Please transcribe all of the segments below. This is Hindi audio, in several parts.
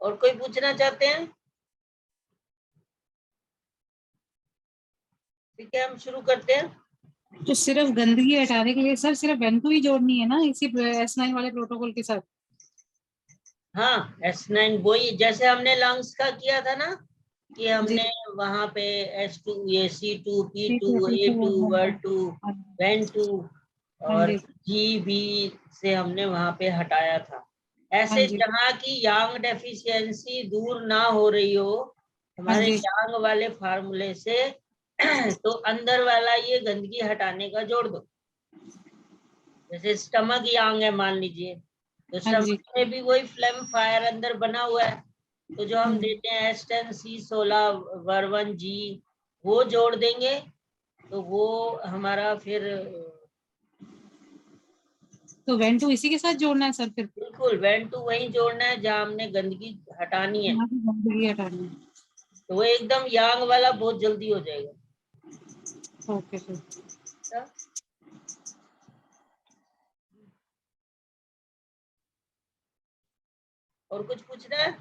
और कोई पूछना चाहते हैं? ठीक है, हम शुरू करते हैं। तो सिर्फ गंदगी हटाने के लिए सर सिर्फ वेंटू ही जोड़नी है ना इसी S9 वाले प्रोटोकॉल के साथ? हाँ, S9 वही जैसे हमने लंग्स का किया था ना, कि हमने वहां पे S2 ये C2 P2 A2 वर्ड2 वेन2 और GB से हमने वहां पे हटाया था। ऐसे जहाँ की यांग डेफिशिएंसी दूर ना हो रही हो हमारे यांग वाले फार्मूले से तो अंदर वाला ये गंदगी हटाने का जोड़ दो। जैसे स्टमक यांग है मान लीजिए, तो स्टमक में भी वही फ्लेम फायर अंदर बना हुआ है, तो जो हम देते हैं S10C16 वर1G वो जोड़ देंगे तो वो हमारा फिर तो वेंटू इसी के साथ जोड़ना है सर फिर? बिल्कुल, वेन2 वही जोड़ना है जहाँ हमने गंदगी हटानी है, गंदगी हटानी है। तो वो एकदम यांग वाला बहुत जल्दी हो जाएगा। Okay sir. और कुछ पूछना है?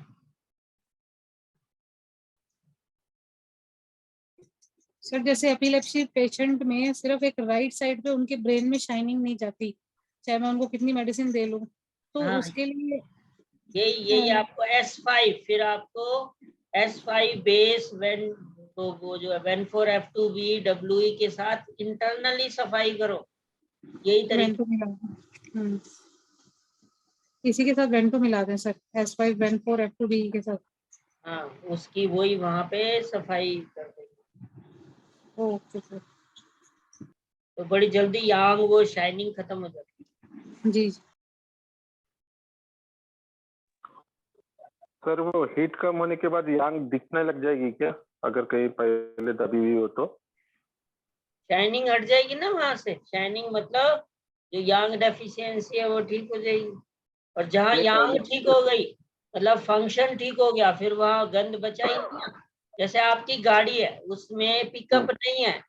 सर जैसे एपिलेप्सी पेशेंट में सिर्फ एक राइट साइड पे उनके ब्रेन में शाइनिंग नहीं जाती, चाहे मैं उनको कितनी मेडिसिन दे लूं, तो हाँ, उसके लिए यही आपको S5, फिर आपको S5 बेस वेन, तो वो जो है Ven4F2B WE के साथ इंटरनली सफाई करो, यही तरीका। इसी के साथ वेंटो मिला दें सर, S5 Ven4F2B के साथ। हाँ, उसकी वही वहां पे सफाई कर देंगे। Okay sir. तो बड़ी जल्दी यांग वो शाइनिंग खत्म हो जाती है। जी सर वो हीट कम होने के बाद यांग दिखने लग जाएगी क्या, अगर कहीं पहले दबी हुई हो तो? शाइनिंग हट जाएगी ना वहां से, शाइनिंग मतलब जो यांग डेफिशिएंसी है वो ठीक हो जाएगी, और जहाँ यांग ठीक हो गई मतलब फंक्शन ठीक हो गया, फिर वहां गंध बचा ही नहीं ना। जैसे आपकी गाड़ी है उसमें पिकअप नहीं है,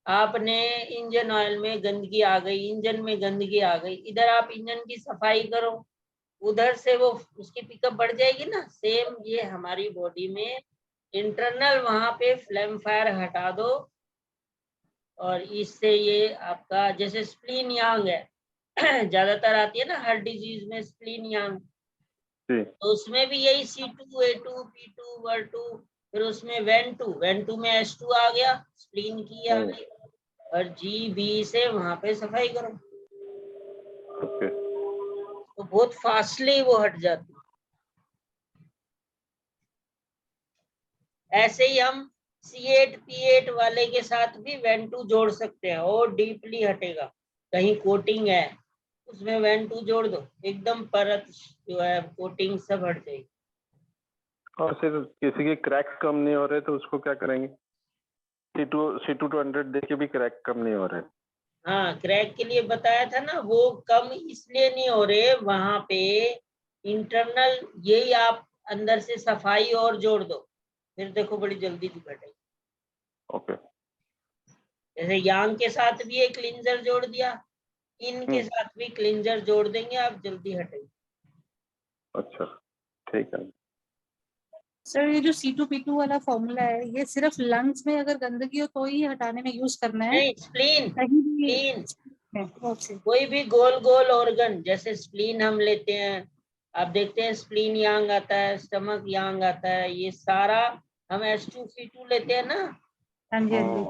आपने इंजन ऑयल में गंदगी आ गई, इंजन में गंदगी आ गई, इधर आप इंजन की सफाई करो, उधर से वो उसकी पिकअप बढ़ जाएगी ना। सेम ये हमारी बॉडी में इंटरनल वहां पे फ्लेम फायर हटा दो, और इससे ये आपका जैसे स्प्लीन यांग है ज्यादातर आती है ना हर डिजीज में स्प्लीन यांग, तो उसमें भी यही C2 A2 P2 वर2, फिर उसमें वेन2 में S2 आ गया, स्प्लीन की आ गई, और GB से वहां पे सफाई करो, तो बहुत फास्टली वो हट जाती है। ऐसे ही हम C8 P8 वाले के साथ भी वेन2 जोड़ सकते हैं और डीपली हटेगा। कहीं कोटिंग है उसमें वेन2 जोड़ दो, एकदम परत जो है कोटिंग सब हट जाएगी। और फिर किसी के क्रैक्स कम नहीं हो रहे तो उसको क्या करेंगे? C200 देके भी क्रैक कम नहीं हो रहे? हाँ, क्रैक के लिए बताया था ना, वो कम इसलिए नहीं हो रहे, वहां पे इंटरनल यही आप अंदर से सफाई और जोड़ दो, फिर देखो बड़ी जल्दी घटेगी। ओके। जैसे यांग के साथ भी एक क्लींजर जोड़ दिया, इनके साथ भी क्लींजर जोड़ देंगे, आप जल्दी हटेगी। अच्छा, ठीक है सर। ये जो C2P2 वाला फॉर्मूला है ये सिर्फ लंग्स में अगर गंदगी हो तो ही हटाने में यूज करना है? नहीं, स्प्लीन, ओके। कोई भी गोल गोल ऑर्गन, जैसे स्प्लीन हम लेते हैं, आप देखते हैं स्प्लीन यांग आता है, स्टमक यांग आता है, ये सारा हम S2C2 लेते हैं ना। हाँ जी हाँ जी।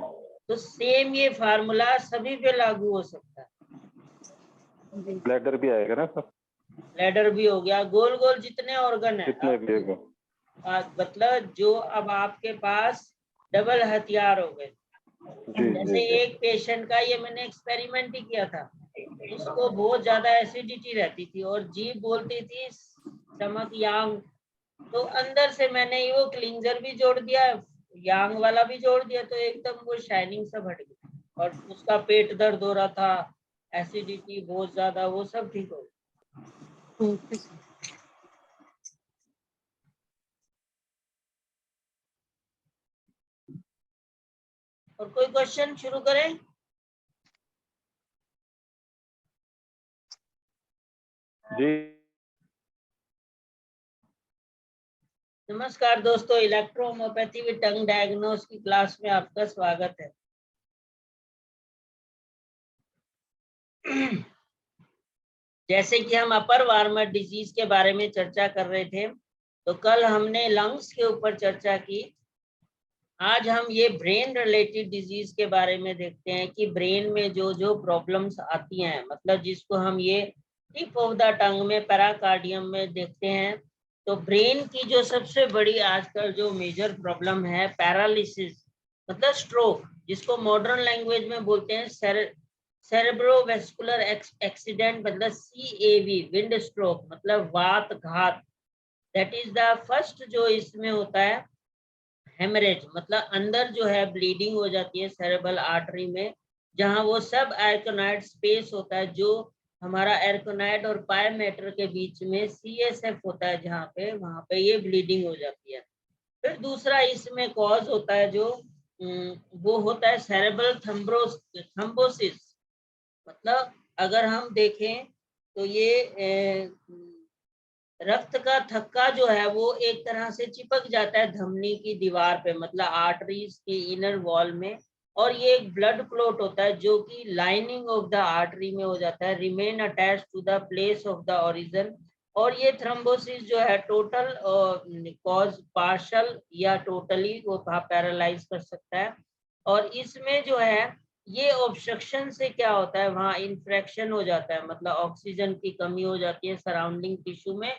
तो सेम ये फार्मूला सभी पे लागू हो सकता है। ब्लैडर भी आएगा ना सर? ब्लैडर भी हो गया, गोल गोल जितने ऑर्गन है, कितने भी होगा? मतलब जो अब आपके पास डबल हथियार हो गए। जैसे एक पेशेंट का ये मैंने एक्सपेरिमेंट ही किया था, उसको बहुत ज्यादा एसिडिटी रहती थी और जीभ बोलती थी स्टमक यांग, तो अंदर से मैंने वो क्लींजर भी जोड़ दिया, यांग वाला भी जोड़ दिया, तो एकदम वो शाइनिंग सब हट गई, और उसका पेट दर्द हो रहा था, एसिडिटी बहुत ज्यादा, वो सब ठीक हो गया। और कोई क्वेश्चन शुरू करें? जी नमस्कार दोस्तों, इलेक्ट्रोहोम्योपैथी विद टंग डायग्नोस की क्लास में आपका स्वागत है। जैसे कि हम अपर वार्मर डिजीज के बारे में चर्चा कर रहे थे, तो कल हमने लंग्स के ऊपर चर्चा की। आज हम ये ब्रेन रिलेटेड डिजीज के बारे में देखते हैं कि ब्रेन में जो जो प्रॉब्लम्स आती हैं, मतलब जिसको हम ये टिप ऑफ द टंग में पेराकार्डियम में देखते हैं। तो ब्रेन की जो सबसे बड़ी आजकल जो मेजर प्रॉब्लम है पैरालिसिस, मतलब स्ट्रोक, जिसको मॉडर्न लैंग्वेज में बोलते हैं सेरेब्रोवेस्कुलर एक्सीडेंट, मतलब CAV, विंड स्ट्रोक, मतलब वात घात। दैट इज द फर्स्ट जो इसमें होता है हेमरेज, मतलब अंदर जो है ब्लीडिंग हो जाती है सेरेब्रल आर्टरी में, जहां वो सब एर्कोनाइड स्पेस होता है, जो हमारा एर्कोनाइड और पायमेटर के बीच में CSF होता है, जहाँ पे वहां पे ये ब्लीडिंग हो जाती है। फिर दूसरा इसमें कॉज होता है जो वो होता है सेरेब्रल थ्रोम्बोसिस। मतलब अगर हम देखें तो ये रक्त का थक्का जो है वो एक तरह से चिपक जाता है धमनी की दीवार पे, मतलब आर्टरीज की इनर वॉल में, और ये एक ब्लड क्लॉट होता है जो कि लाइनिंग ऑफ द आर्टरी में हो जाता है, remain attach to the place of the origin. और ये थ्रोम्बोसिस जो है टोटल कॉज पार्शल या टोटली वो पैरालाइज कर सकता है। और इसमें जो है ये ऑब्स्ट्रक्शन से क्या होता है, वहाँ इन्फेक्शन हो जाता है, मतलब ऑक्सीजन की कमी हो जाती है सराउंडिंग टिश्यू में,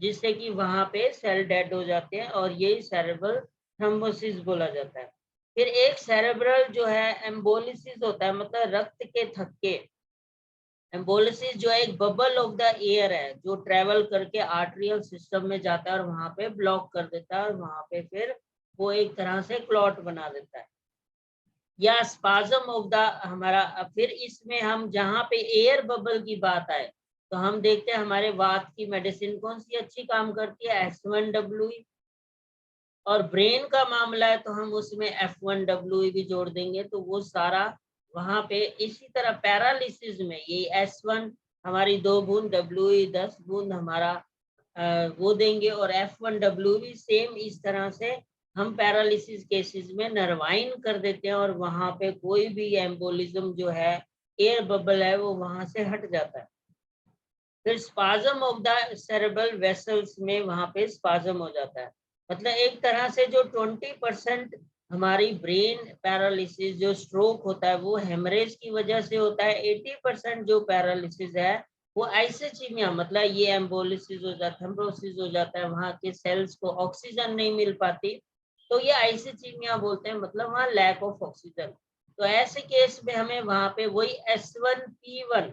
जिससे कि वहां पे सेल डेड हो जाते हैं, और यही सेरेब्रल थ्रोम्बोसिस बोला जाता है। फिर एक सेरेब्रल जो है एम्बोलिसिस होता है, मतलब रक्त के थक्के। एम्बोलिसिस जो है एक बबल ऑफ द एयर है जो ट्रेवल करके आर्टरियल सिस्टम में जाता है और वहां पे ब्लॉक कर देता है, और वहां पे फिर वो एक तरह से क्लॉट बना देता है, या स्पाज्म ऑफ द हमारा। फिर इसमें हम जहाँ पे एयर बबल की बात आए, तो हम देखते हैं हमारे वात की मेडिसिन कौन सी अच्छी काम करती है, S1WE। और ब्रेन का मामला है तो हम उसमें F1WE भी जोड़ देंगे, तो वो सारा वहां पे। इसी तरह पैरालिसिस में ये S1 हमारी 2 बूंद, WE 10 बूंद हमारा वो देंगे, और F1WE भी सेम इस तरह से हम पैरालिसिस केसेस में नरवाइन कर देते हैं, और वहां पे कोई भी एम्बोलिज्म जो है, एयर बबल है, वो वहां से हट जाता है। फिर spasm of the cerebral vessels में वहां पे स्पाज्म हो जाता है। मतलब एक तरह से जो 20% हमारी ब्रेन पैरालिसिस जो स्ट्रोक होता है वो हेमरेज की वजह से होता है। 80% जो पैरालिसिस है वो आइसेचीमिया, मतलब ये एम्बोलिसिस हो जाता है, थ्रोम्बोसिस हो जाता है, वहां के सेल्स को ऑक्सीजन नहीं मिल पाती, तो ये आइसेचीमिया बोलते हैं, मतलब वहाँ लैक ऑफ ऑक्सीजन। तो ऐसे केस में हमें वहां पे वही S1P1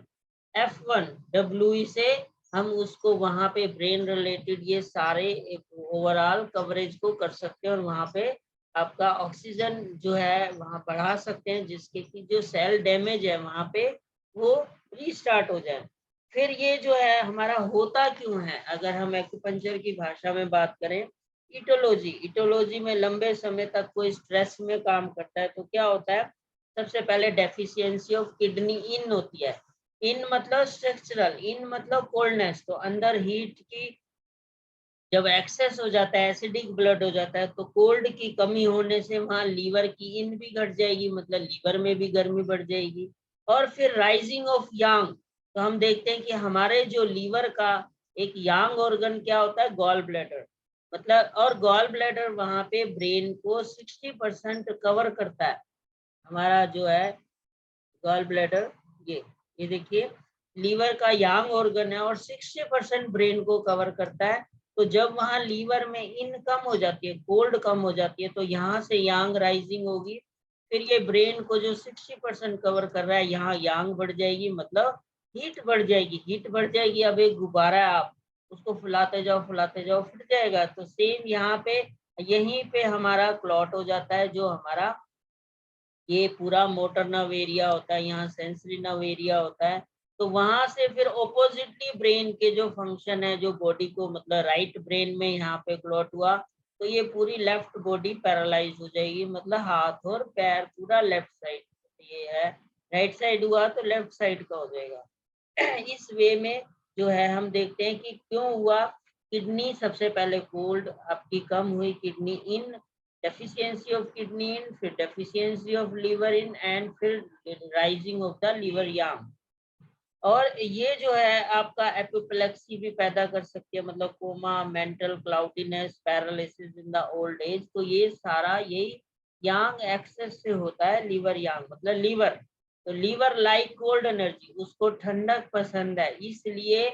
F1WE से हम उसको वहां पे ब्रेन रिलेटेड ये सारे ओवरऑल कवरेज को कर सकते हैं, और वहां पे आपका ऑक्सीजन जो है वहां बढ़ा सकते हैं, जिसके कि जो सेल डैमेज है वहां पे वो रीस्टार्ट हो जाए। फिर ये जो है हमारा होता क्यों है, अगर हम एक्यूपंक्चर की भाषा में बात करें, इटोलॉजी में लंबे समय तक कोई स्ट्रेस में काम करता है तो क्या होता है, सबसे पहले डेफिशिएंसी ऑफ किडनी इन होती है। इन मतलब स्ट्रक्चरल, इन मतलब कोल्डनेस, तो अंदर हीट की जब एक्सेस हो जाता है, एसिडिक ब्लड हो जाता है, तो कोल्ड की कमी होने से वहाँ लीवर की इन भी घट जाएगी, मतलब लीवर में भी गर्मी बढ़ जाएगी। और फिर राइजिंग ऑफ यांग, तो हम देखते हैं कि हमारे जो लीवर का एक यांग ऑर्गन क्या होता है, गॉल ब्लैडर, मतलब, और गॉल ब्लैडर वहाँ पे ब्रेन को 60% कवर करता है। हमारा जो है गॉल ब्लैडर, ये देखिए लीवर का यांग ऑर्गन है और 60% ब्रेन को कवर करता है। तो जब वहाँ लीवर में इन कम हो जाती है, कोल्ड कम हो जाती है, तो यहाँ से यांग राइजिंग होगी। फिर ये ब्रेन को जो 60% कवर कर रहा है, यहाँ यांग बढ़ जाएगी, मतलब हीट बढ़ जाएगी, हीट बढ़ जाएगी। अब एक गुब्बारा है, आप उसको फुलाते जाओ फट जाएगा। तो सेम यहाँ पे यहीं पे हमारा क्लॉट हो जाता है, जो हमारा ये पूरा मोटर नर्व एरिया होता है, यहाँ सेंसरी नर्व एरिया होता है। तो वहां से फिर ओपोजिटली ब्रेन के जो फंक्शन है, जो बॉडी को, मतलब राइट ब्रेन में यहाँ पे क्लॉट हुआ तो ये पूरी लेफ्ट बॉडी पैरालाइज हो जाएगी, मतलब हाथ और पैर पूरा लेफ्ट साइड, ये है राइट साइड हुआ तो लेफ्ट साइड का हो जाएगा। इस वे में जो है हम देखते हैं कि क्यों हुआ, किडनी सबसे पहले कोल्ड आपकी कम हुई, kidney yin, deficiency of kidney yin, फिर deficiency of liver yin, and फिर rising of the liver yang. और ये जो है आपका एपोप्लेक्सी भी पैदा कर सकती है, मतलब coma, mental cloudiness, paralysis in the old age. तो ये सारा यही यांग एक्सेस से होता है, लिवर यांग मतलब लीवर। तो लीवर लाइक कोल्ड एनर्जी, उसको ठंडक पसंद है, इसलिए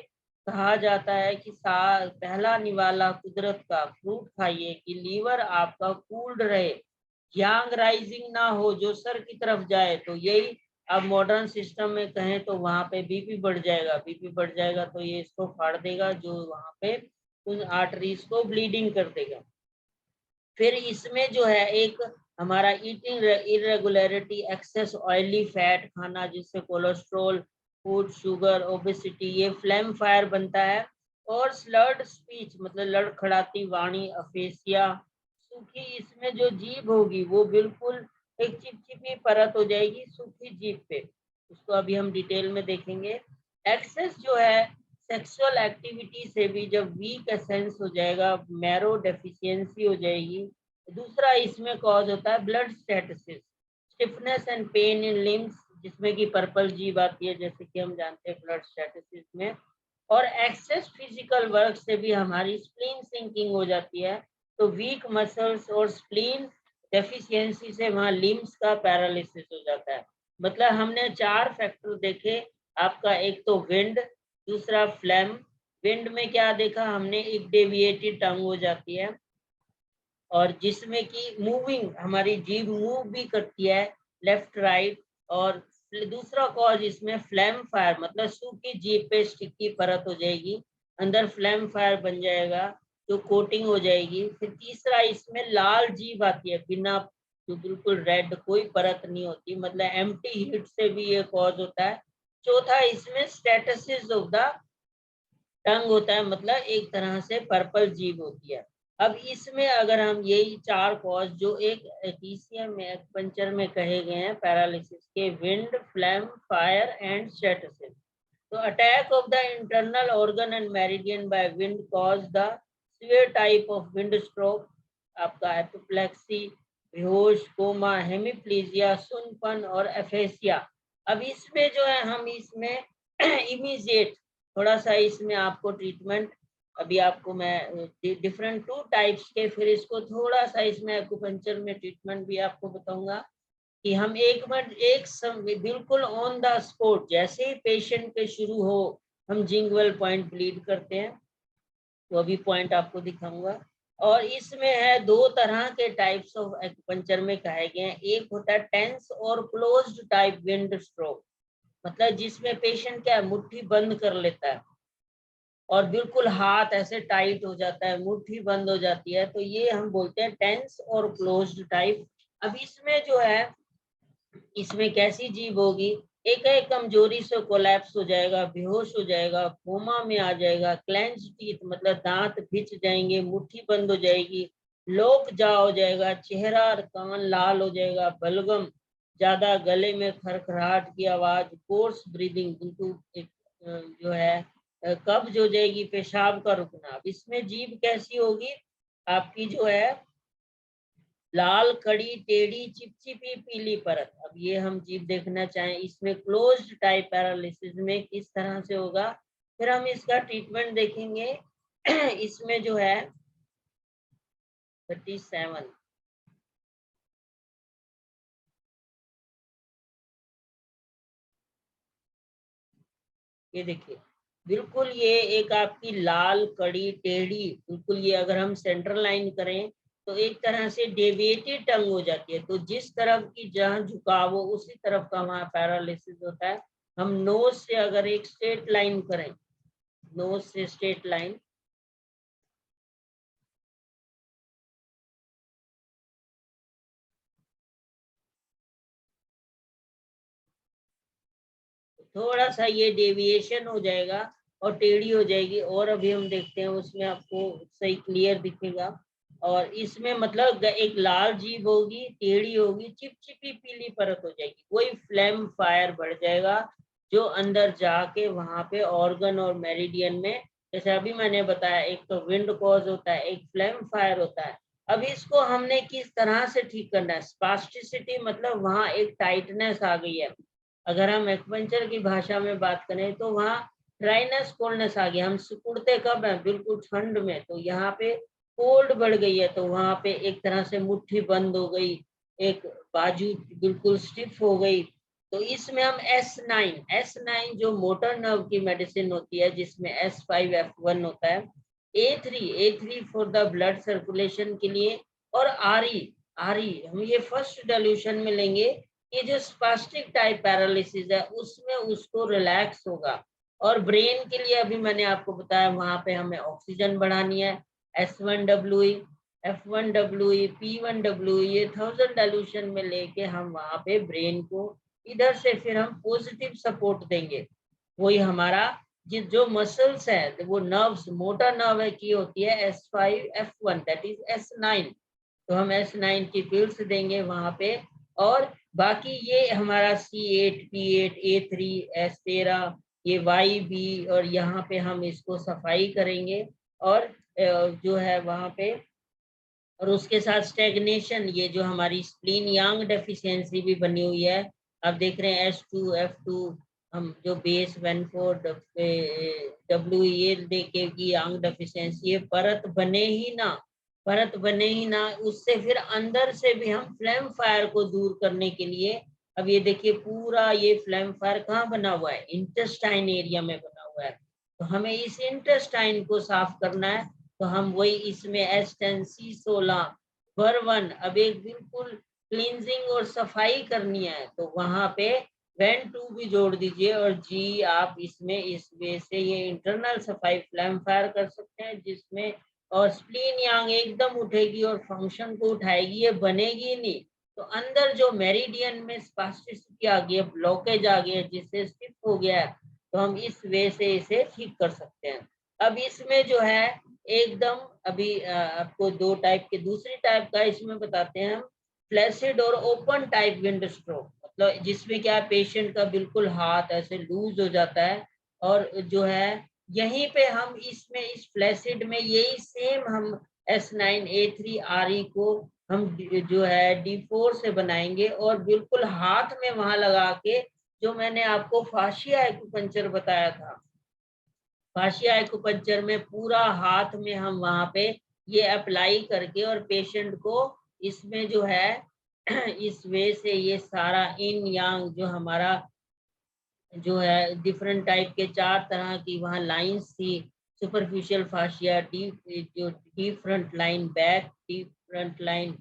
कहा जाता है कि पहला निवाला कुदरत का फ्रूट खाइए कि लीवर आपका कूल्ड रहे, यांग राइजिंग ना हो जो सर की तरफ जाए। तो यही अब मॉडर्न सिस्टम में कहें तो वहां पे बीपी बढ़ जाएगा, बीपी बढ़ जाएगा तो ये इसको फाड़ देगा, जो वहां पे उन आर्टरीज को ब्लीडिंग कर देगा। फिर इसमें जो है एक हमारा eating irregularity, excess oily fat खाना जिससे कोलेस्ट्रॉल, फूड शुगर, ओबेसिटी, ये फ्लैम फायर बनता है। और स्लर्ड स्पीच मतलब लड़खड़ाती वाणी, अफेसिया, सूखी इसमें जो जीभ होगी वो बिल्कुल एक चिपचिपी परत हो जाएगी सूखी जीभ पे, उसको अभी हम डिटेल में देखेंगे। एक्सेस जो है सेक्सुअल एक्टिविटी से भी जब वीक एसेंस हो जाएगा, मैरो डेफिशिएंसी हो जाएगी। दूसरा इसमें कॉज होता है blood stasis, stiffness and pain in limbs, जिसमें कि पर्पल जीभ आती है जैसे कि हम जानते हैं ब्लड स्टैटिसिस में। और एक्सेस फिजिकल वर्क से भी हमारी स्प्लीन सिंकिंग हो जाती है, तो वीक मसल्स और स्प्लीन डेफिशिएंसी से वहाँ लिम्स का पैरालिसिस हो जाता है। मतलब हमने 4 फैक्टर देखे आपका, एक तो विंड, दूसरा फ्लैम, विंड में क्या देखा हमने, एक डेविएटेड टंग हो जाती है, और जिसमें कि मूविंग हमारी जीभ मूव भी करती है लेफ्ट राइट। और दूसरा कॉज इसमें फ्लैम फायर, मतलब सूखी जीभ पे स्टिकी परत हो जाएगी, अंदर फ्लैम फायर बन जाएगा जो कोटिंग हो जाएगी। फिर तीसरा इसमें लाल जीभ आती है, बिना, जो बिल्कुल रेड, कोई परत नहीं होती, मतलब एम्प्टी हीट से भी ये कॉज होता है। चौथा इसमें स्टेटसिस ऑफ द टंग होता है, मतलब एक तरह से पर्पल जीभ होती है। अब इसमें अगर हम यही 4 कॉज जो एक टीसीएम में एक्यूपंक्चर में कहे गए हैं पैरालिसिस के, विंड, फ्लैम, फायर एंड स्टैटिसिस। तो attack of the internal organ and meridian by wind cause the severe type of wind stroke, आपका एपोप्लेक्सी, बेहोश, कोमा, हेमिप्लीजिया, सुनपन और एफेसिया। अब इसमें जो है हम इसमें इमीडिएट थोड़ा सा इसमें आपको ट्रीटमेंट, अभी आपको मैं डिफरेंट 2 टाइप्स के, फिर इसको थोड़ा सा इसमें एक्यूपंक्चर में ट्रीटमेंट भी आपको बताऊंगा कि हम एक मिनट बिल्कुल ऑन द स्पॉट, जैसे ही पेशेंट के शुरू हो हम जिंगवल पॉइंट ब्लीड करते हैं, तो अभी पॉइंट आपको दिखाऊंगा। और इसमें है 2 तरह के टाइप्स ऑफ एक्यूपंक्चर में कहे गए हैं, एक होता है टेंस और क्लोज्ड टाइप विंड स्ट्रोक, मतलब जिसमें पेशेंट क्या मुट्ठी बंद कर लेता है और बिल्कुल हाथ ऐसे टाइट हो जाता है, मुट्ठी बंद हो जाती है, तो ये हम बोलते हैं टेंस और क्लोज्ड टाइप। अब इसमें जो है इसमें कैसी जीभ होगी, एक एक कमजोरी से कोलैप्स हो जाएगा, बेहोश हो जाएगा, कोमा में आ जाएगा, क्लेंच टीथ मतलब दांत भिंच जाएंगे, मुट्ठी बंद हो जाएगी, लोक जा हो जाएगा, चेहरा और कान लाल हो जाएगा, बलगम ज्यादा, गले में खरखराहट की आवाज, कोर्स ब्रीदिंग, बिल्कुल जो है कब्ज हो जाएगी, पेशाब का रुकना। अब इसमें जीभ कैसी होगी आपकी, जो है लाल, कड़ी, टेढ़ी, चिपचिपी, पीली परत। अब ये हम जीभ देखना चाहें इसमें क्लोज्ड टाइप पैरालिसिस में किस तरह से होगा, फिर हम इसका ट्रीटमेंट देखेंगे। इसमें जो है 37, ये देखिए बिल्कुल ये एक आपकी लाल, कड़ी, टेढ़ी, बिल्कुल ये अगर हम सेंट्रल लाइन करें तो एक तरह से डेविएटेड टंग हो जाती है, तो जिस तरफ की जहाँ झुकाव हो उसी तरफ का वहाँ पैरालिसिस होता है। हम नोज से अगर एक स्ट्रेट लाइन करें, नोज से स्ट्रेट लाइन, थोड़ा सा ये डेविएशन हो जाएगा और टेढ़ी हो जाएगी, और अभी हम देखते हैं उसमें आपको सही क्लियर दिखेगा। और इसमें मतलब एक लाल जीभ होगी, टेढ़ी होगी, चिपचिपी पीली परत हो जाएगी, कोई फ्लैम फायर बढ़ जाएगा जो अंदर जाके वहां पे ऑर्गन और मेरिडियन में जैसे अभी मैंने बताया, एक तो विंड कॉज होता है, एक फ्लेम फायर होता है। अब इसको हमने किस तरह से ठीक करना है? स्पास्टिसिटी मतलब वहां एक टाइटनेस आ गई है। अगर हम एक्वेंचर की भाषा में बात करें तो वहाँ ड्राइनेस कोल्डनेस आ गया। हम सिकुड़ते कब है? बिल्कुल ठंड में, तो यहाँ पे कोल्ड बढ़ गई है, तो वहां पे एक तरह से मुट्ठी बंद हो गई, एक बाजू बिल्कुल स्टिफ हो गई। तो इसमें हम S9 जो मोटर नर्व की मेडिसिन होती है, जिसमें S5F1 होता है, A3 for the blood circulation के लिए, और RE हम ये फर्स्ट डाइल्यूशन में लेंगे। ये जो स्पास्टिक टाइप पैरालिसिस है उसमें उसको रिलैक्स होगा। और ब्रेन के लिए अभी मैंने आपको बताया, वहां पे हमें ऑक्सीजन बढ़ानी है, S1WE, F1WE, P1WE, ये 1000 डाइल्यूशन में लेके हम वहां पे ब्रेन को इधर से फिर हम पॉजिटिव सपोर्ट देंगे। वही हमारा जो मसल्स है, वो नर्व्स, मोटर नर्व की होती है S5F1, दैट इज S9। तो हम S9 की पिल्स देंगे वहां पे। और बाकी ये हमारा C8, P8, A3, S13, ये YB, और यहाँ पे हम इसको सफाई करेंगे। और जो है वहां पे, और उसके साथ स्टेगनेशन, ये जो हमारी स्प्लीन यांग डेफिशिएंसी भी बनी हुई है। आप देख रहे हैं S2, F2, हम जो बेस 14W ये देखे कि यांग डेफिशिएंसी, ये परत बने ही ना, उससे फिर अंदर से भी हम फ्लेम फायर को दूर करने के लिए, अब ये देखिए पूरा ये फ्लेम फायर कहाँ बना हुआ है? इंटेस्टाइन एरिया में बना हुआ है। तो हमें इस इंटेस्टाइन को साफ करना है। तो हम वही इसमें S10C16 वर1, अब एक बिल्कुल क्लींजिंग और सफाई करनी है, तो वहां पे Ven2 भी जोड़ दीजिए। और G आप इसमें इस वे से ये इंटरनल सफाई फ्लैम फायर कर सकते हैं, जिसमें और स्प्लीन यांग एकदम उठेगी और फंक्शन को उठाएगी, ये बनेगी नहीं। तो अंदर जो मेरिडियन में स्पास्टिसिटी आ गई है, ब्लॉकेज आ गया है, जिससे स्टिफ हो गया है, तो हम इस वे से इसे ठीक कर सकते हैं। अब इसमें जो है एकदम, अभी आपको दो टाइप के, दूसरी टाइप का इसमें बताते हैं हम, फ्लैसिड और ओपन टाइप विंड स्ट्रोक, मतलब जिसमें क्या पेशेंट का बिल्कुल हाथ ऐसे लूज हो जाता है। और जो है यहीं पे हम इसमें इस फ्लैसिड में यही सेम हम S9A3RE को हम जो है D4 से बनाएंगे, और बिल्कुल हाथ में वहां लगा के, जो मैंने आपको फाशिया एक्यूपंक्चर बताया था, फाशिया एक्यूपंक्चर में पूरा हाथ में हम वहां पे ये अप्लाई करके, और पेशेंट को इसमें जो है इस वे से ये सारा इन यांग जो हमारा जो है डिफरेंट टाइप के 4 तरह की वहाँ लाइंस थी, superficial fascia, the front line, the front line,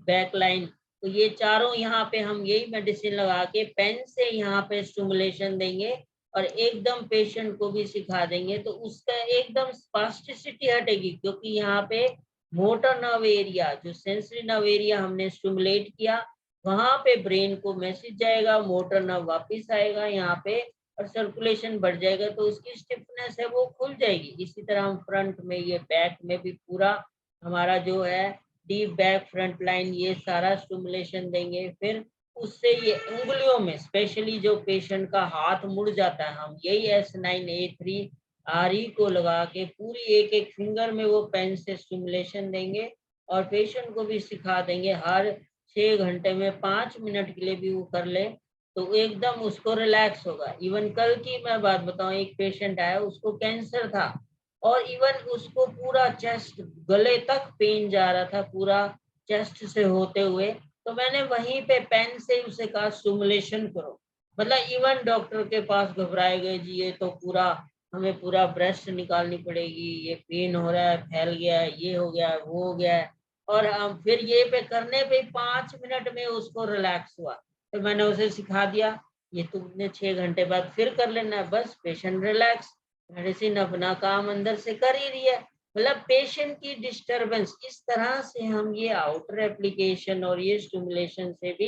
back line, तो ये चारों यहाँ पे हम यही मेडिसिन लगा के पेन से यहाँ पे स्टिमुलेशन देंगे, और एकदम पेशेंट को भी सिखा देंगे, तो उसका एकदम स्पास्टिसिटी हटेगी, क्योंकि यहाँ पे मोटर नर्व एरिया, जो सेंसरी नर्व एरिया हमने स्टिमुलेट किया, वहां पे ब्रेन को मैसेज जाएगा, मोटर नर्व वापिस आएगा यहाँ पे, और सर्कुलेशन बढ़ जाएगा, तो उसकी स्टिफनेस है वो खुल जाएगी। इसी तरह हम फ्रंट में, ये बैक में भी पूरा हमारा जो है डीप बैक फ्रंट लाइन, ये सारा स्टिमुलेशन देंगे। फिर उससे ये उंगलियों में, स्पेशली जो पेशेंट का हाथ मुड़ जाता है, हम यही S9A3RE को लगा के पूरी एक एक फिंगर में वो पेन से स्टिमुलेशन देंगे, और पेशेंट को भी सिखा देंगे, हर 6 घंटे में 5 मिनट के लिए भी वो कर ले, तो एकदम उसको रिलैक्स होगा। इवन कल की मैं बात बताऊं, एक पेशेंट आया, उसको कैंसर था, और इवन उसको पूरा चेस्ट, गले तक पेन जा रहा था, पूरा चेस्ट से होते हुए, तो मैंने वहीं पे पेन से उसे कहा स्टिमुलेशन करो। मतलब इवन डॉक्टर के पास घबराए गए, जी ये तो पूरा, हमें पूरा ब्रेस्ट निकालनी पड़ेगी, ये पेन हो रहा है, फैल गया है, ये हो गया है, वो हो गया है। और हम फिर ये पे करने पे 5 मिनट में उसको रिलैक्स हुआ। तो मैंने उसे सिखा दिया, ये तुमने 6 घंटे बाद फिर कर लेना है, बस पेशेंट रिलैक्स, मेडिसिन अपना काम अंदर से कर ही रही है। मतलब पेशेंट की डिस्टरबेंस, इस तरह से हम ये आउटर एप्लीकेशन और ये स्टिमुलेशन से भी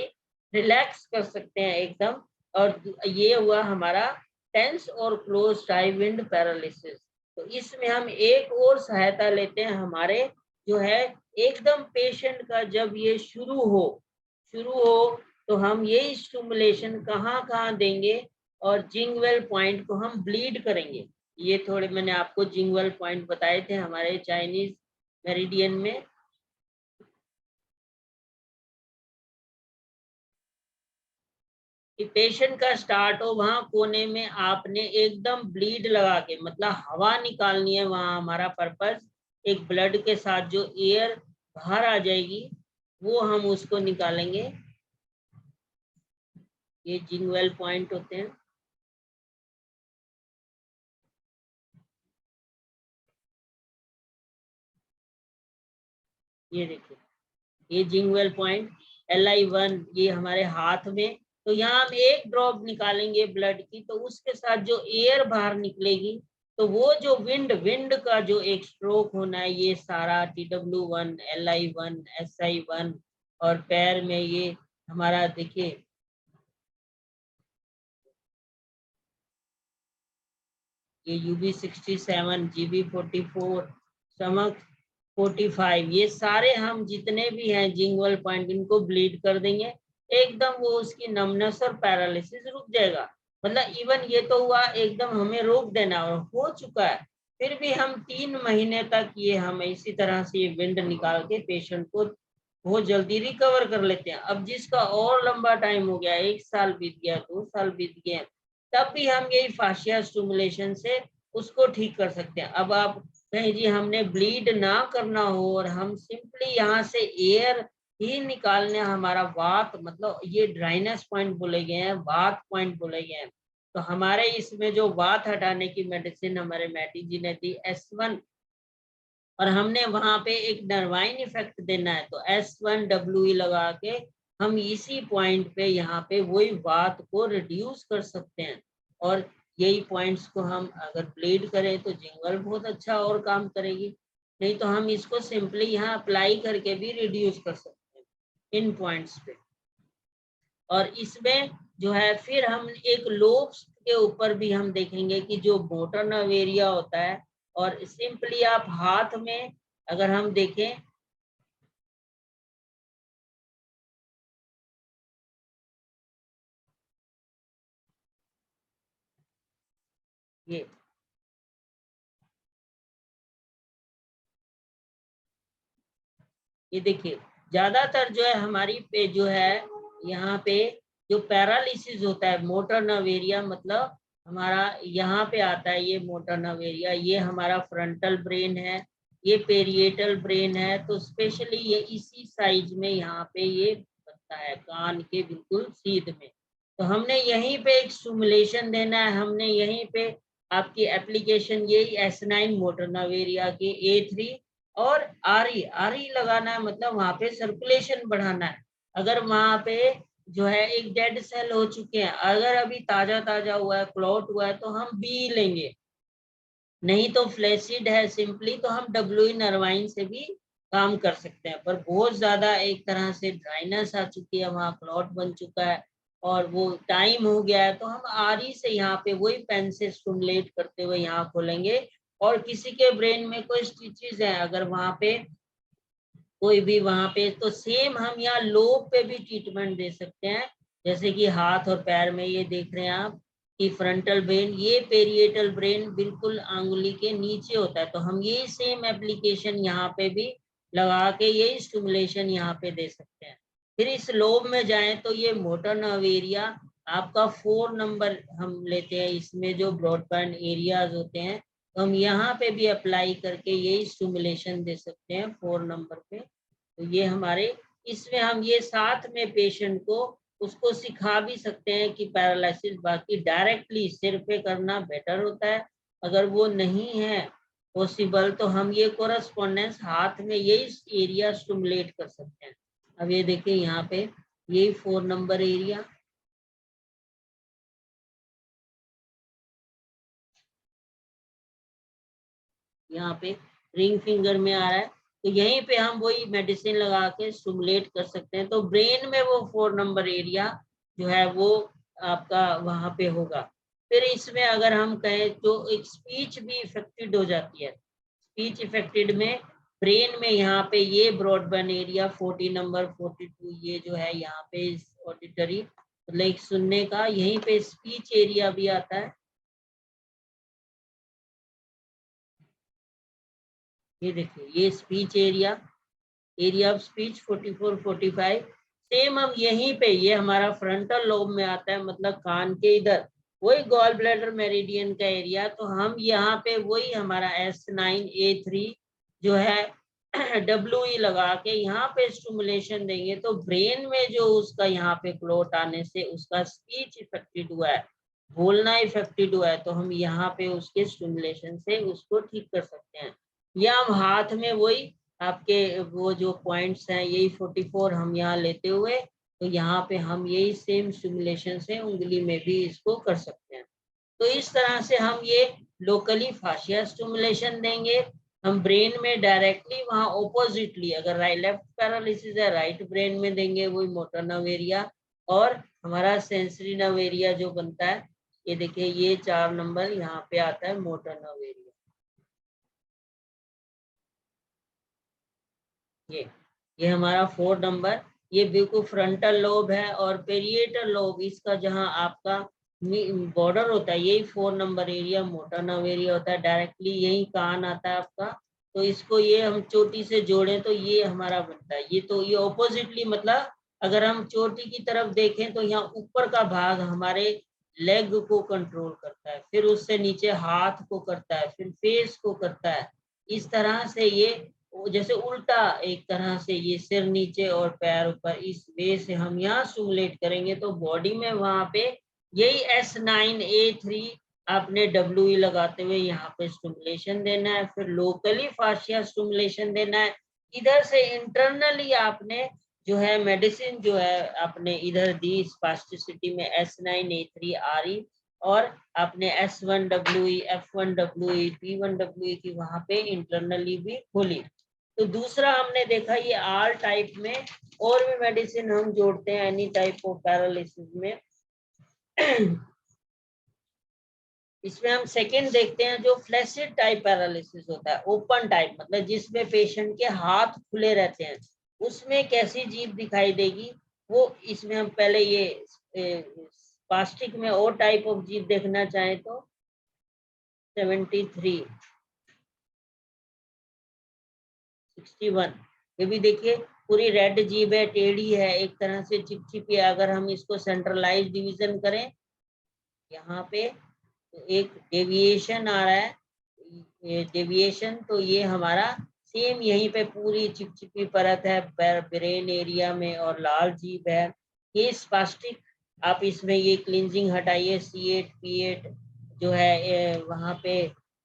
रिलैक्स कर सकते हैं एकदम। और ये हुआ हमारा टेंस और क्लोज टाइप विंड पैरालिसिस। तो इसमें हम एक और सहायता लेते हैं, हमारे जो है एकदम पेशेंट का जब ये शुरू हो, तो हम ये स्टिमुलेशन कहाँ कहाँ देंगे, और जिंगवेल पॉइंट को हम ब्लीड करेंगे। ये थोड़े मैंने आपको जिंगवल पॉइंट बताए थे हमारे चाइनीज मेरिडियन में। कि पेशेंट का स्टार्ट हो, वहां कोने में आपने एकदम ब्लीड लगा के, मतलब हवा निकालनी है वहां, हमारा पर्पस एक ब्लड के साथ जो एयर बाहर आ जाएगी वो हम उसको निकालेंगे। ये जिंगवेल पॉइंट होते हैं। ये देखिए, ये जिंगवेल पॉइंट LI1 ये हमारे हाथ में। तो यहाँ हम एक ड्रॉप निकालेंगे ब्लड की, तो उसके साथ जो एयर बाहर निकलेगी, तो वो जो विंड का जो एक स्ट्रोक होना है, ये सारा TW1 LI1 SI1, और पैर में ये हमारा देखिए ये UB67 GB44 स्टमक 45, ये सारे हम जितने भी हैं जिंगवल पॉइंट इनको ब्लीड कर देंगे एकदम, वो उसकी नमनेस और पैरालिसिस रुक जाएगा। मतलब इवन ये तो हुआ एकदम हमें रोक देना और हो चुका है, फिर भी हम 3 महीने तक ये हम इसी तरह से ये विंड निकाल के पेशेंट को बहुत जल्दी रिकवर कर लेते हैं। अब जिसका और लंबा टाइम हो गया, 1 साल बीत गया, 2 साल बीत गए, तब भी हम यही फाशिया स्टिमुलेशन से उसको ठीक कर सकते हैं। अब आप कहीं जी हमने ब्लीड ना करना हो और हम सिंपली यहाँ से एयर ही निकालने, हमारा वात मतलब ये ड्राइनेस पॉइंट बोले गए हैं, वात पॉइंट बोले गए हैं, तो हमारे इसमें जो वात हटाने की मेडिसिन हमारे मैटी जी ने दी S1, और हमने वहां पे एक नर्वाइन इफेक्ट देना है, तो S1WE लगा के हम इसी पॉइंट पे यहाँ पे वही वात को रिड्यूस कर सकते हैं। और यही पॉइंट्स को हम अगर ब्लीड करें तो जिंगल बहुत अच्छा और काम करेगी, नहीं तो हम इसको सिंपली यहाँ अप्लाई करके भी रिड्यूस कर सकते हैं इन पॉइंट्स पे। और इसमें जो है फिर हम एक लोब्स के ऊपर भी हम देखेंगे कि जो मोटर नर्व एरिया होता है, और सिंपली आप हाथ में अगर हम देखें, ये देखिए ज्यादातर जो है हमारी पे जो है यहाँ पे जो पैरालिसिस होता है मोटर नर्व एरिया, मतलब हमारा यहाँ पे आता है ये मोटर नर्व एरिया, ये हमारा फ्रंटल ब्रेन है, ये पेरिएटल ब्रेन है, तो स्पेशली ये इसी साइज में यहाँ पे ये बनता है कान के बिल्कुल सीध में। तो हमने यहीं पे एक स्टिमुलेशन देना है, हमने यहीं पे आपकी एप्लीकेशन यही S9 मोटर नर्व एरिया के A3 और आरी लगाना है, मतलब वहां पे सर्कुलेशन बढ़ाना है। अगर वहां पे जो है एक डेड सेल हो चुके हैं, अगर अभी ताजा ताजा हुआ है, क्लॉट हुआ है, तो हम बी लेंगे, नहीं तो फ्लैसिड है सिंपली तो हम WE नर्वाइन से भी काम कर सकते हैं। पर बहुत ज्यादा एक तरह से ड्राइनेस आ चुकी है, वहां क्लॉट बन चुका है और वो टाइम हो गया है, तो हम आरी से यहाँ पे वही पेन से स्टिमुलेट करते हुए यहाँ खोलेंगे। और किसी के ब्रेन में कोई स्टिचेस है अगर वहां पे कोई भी वहां पे, तो सेम हम यहाँ लोब पे भी ट्रीटमेंट दे सकते हैं। जैसे कि हाथ और पैर में ये देख रहे हैं आप कि फ्रंटल ब्रेन, ये पेरिएटल ब्रेन बिल्कुल आंगुली के नीचे होता है, तो हम ये सेम एप्लीकेशन यहाँ पे भी लगा के यही स्टिमुलेशन यहाँ पे दे सकते हैं। फिर इस लोब में जाएं तो ये मोटर नर्व एरिया आपका 4 नंबर हम लेते हैं, इसमें जो ब्रॉडबैंड एरियाज होते हैं, तो हम यहाँ पे भी अप्लाई करके यही स्टिमुलेशन दे सकते हैं 4 नंबर पे। तो ये हमारे इसमें हम ये साथ में पेशेंट को उसको सिखा भी सकते हैं कि पैरालिसिस बाकी डायरेक्टली सिर पे करना बेटर होता है, अगर वो नहीं है पॉसिबल तो हम ये कोरस्पोंडेंस हाथ में यही एरिया स्टिमुलेट कर सकते हैं। अब ये देखिए यहाँ पे यही 4 नंबर एरिया, यहाँ पे रिंग फिंगर में आ रहा है, तो यहीं पे हम वही मेडिसिन लगा के स्टिमुलेट कर सकते हैं, तो ब्रेन में वो 4 नंबर एरिया जो है वो आपका वहां पे होगा। फिर इसमें अगर हम कहें तो एक स्पीच भी इफेक्टेड हो जाती है, स्पीच इफेक्टेड में ब्रेन में यहाँ पे ये ब्रॉडबैंड एरिया 40 नंबर 42 ये जो है यहाँ पे ऑडिटरी मतलब सुनने का, यहीं पे स्पीच एरिया भी आता है। ये देखिए, ये speech area of speech 44-45। Same हम यहीं पे, ये हमारा फ्रंटल लोब में आता है, मतलब कान के इधर, वही गॉल ब्लैडर मेरिडियन का एरिया। तो हम यहाँ पे वही हमारा S9A3 जो है WE लगा के यहाँ पे स्टिमुलेशन देंगे, तो ब्रेन में जो उसका यहाँ पे क्लोट आने से उसका स्पीच इफेक्टेड हुआ है, बोलना इफेक्टेड हुआ है, तो हम यहाँ पे उसके स्टिमुलेशन से उसको ठीक कर सकते हैं। या हम हाथ में वही आपके वो जो पॉइंट्स हैं, यही 44 हम यहाँ लेते हुए, तो यहाँ पे हम यही सेम स्टिमुलेशन से उंगली में भी इसको कर सकते हैं। तो इस तरह से हम ये लोकली फाशिया स्टिमुलेशन देंगे। हम ब्रेन में डायरेक्टली वहाँ ऑपोजिटली, अगर लेफ्ट पैरालिसिस है राइट ब्रेन में देंगे, वही मोटर नर्व एरिया, और हमारा सेंसरी नर्व एरिया जो बनता है, ये देखिए ये 4 नंबर यहाँ पे आता है मोटर नर्व एरिया। ये हमारा 4 नंबर, ये बिल्कुल फ्रंटल लोब है, और पेरिएटल लोब इसका जहां आपका बॉर्डर होता है, यही 4 number area motor nerve area होता है, डायरेक्टली यही कान आता है आपका। तो इसको ये हम चोटी से जोड़ें तो ये हमारा बनता है। ये तो ये ऑपोजिटली, मतलब अगर हम चोटी की तरफ देखें तो यहाँ ऊपर का भाग हमारे लेग को कंट्रोल करता है, फिर उससे नीचे हाथ को करता है, फिर फेस को करता है। इस तरह से ये जैसे उल्टा एक तरह से, ये सिर नीचे और पैर ऊपर, इस वे से हम यहाँ स्टिमुलेट करेंगे तो बॉडी में वहां पे यही S9A3 आपने WE लगाते हुए यहाँ पे स्टिमुलेशन देना है, फिर लोकली फाशिया स्टिमुलेशन देना है। इधर से इंटरनली आपने जो है मेडिसिन जो है आपने इधर दी स्पास्टिसिटी में S9A3 RE, और आपने S1WE, F1WE, P1WE की वहां पे इंटरनली भी खोली। तो दूसरा हमने देखा ये R टाइप में और भी मेडिसिन हम जोड़ते हैं एनी टाइप ऑफ पैरालिसिस में। इसमें हम सेकंड देखते हैं जो फ्लैसिड टाइप पैरालिसिस होता है, ओपन टाइप, मतलब जिसमें पेशेंट के हाथ खुले रहते हैं, उसमें कैसी जीभ दिखाई देगी वो इसमें हम पहले ये स्पास्टिक में और टाइप ऑफ जीभ देखना चाहें तो 73, 61, ये भी देखिए पूरी रेड जीभ है, टेढ़ी है, एक तरह से चिपचिपी है। अगर हम इसको सेंट्रलाइज डिवीजन करें यहाँ पे, तो एक डेविएशन आ रहा है, ये डेविएशन, तो ये हमारा सेम यहीं पे पूरी चिपचिपी परत है ब्रेन एरिया में, और लाल जीभ है। ये स्पास्टिक, आप इसमें ये क्लिनजिंग हटाइए, C8 P8 जो है वहां पे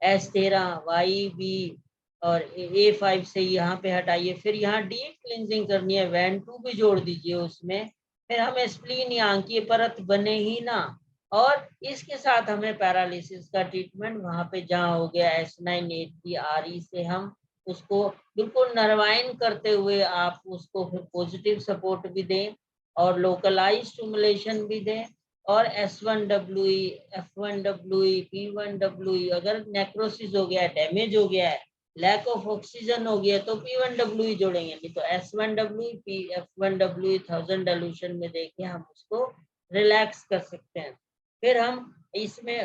S13 YB और A5 से यहाँ पे हटाइए, फिर यहाँ डीप क्लिनजिंग करनी है, WAN2 भी जोड़ दीजिए उसमें, फिर हमें स्प्लीन यहाँ की परत बने ही ना, और इसके साथ हमें पैरालिसिस का ट्रीटमेंट वहां पे जहाँ हो गया S9A3 RE से हम उसको बिल्कुल नर्वाइन करते हुए आप उसको फिर पॉजिटिव सपोर्ट भी दें और लोकलाइज स्टिमुलेशन भी दें, और S1WE, F1WE, P1WE, अगर नेक्रोसिस हो गया है, डैमेज हो गया है, लैक ऑफ ऑक्सीजन हो गया तो P1WE जोड़ेंगे, नहीं तो S1WE, F1WE 1000 डाइल्यूशन में देके हम उसको रिलैक्स कर सकते हैं। फिर हम इसमें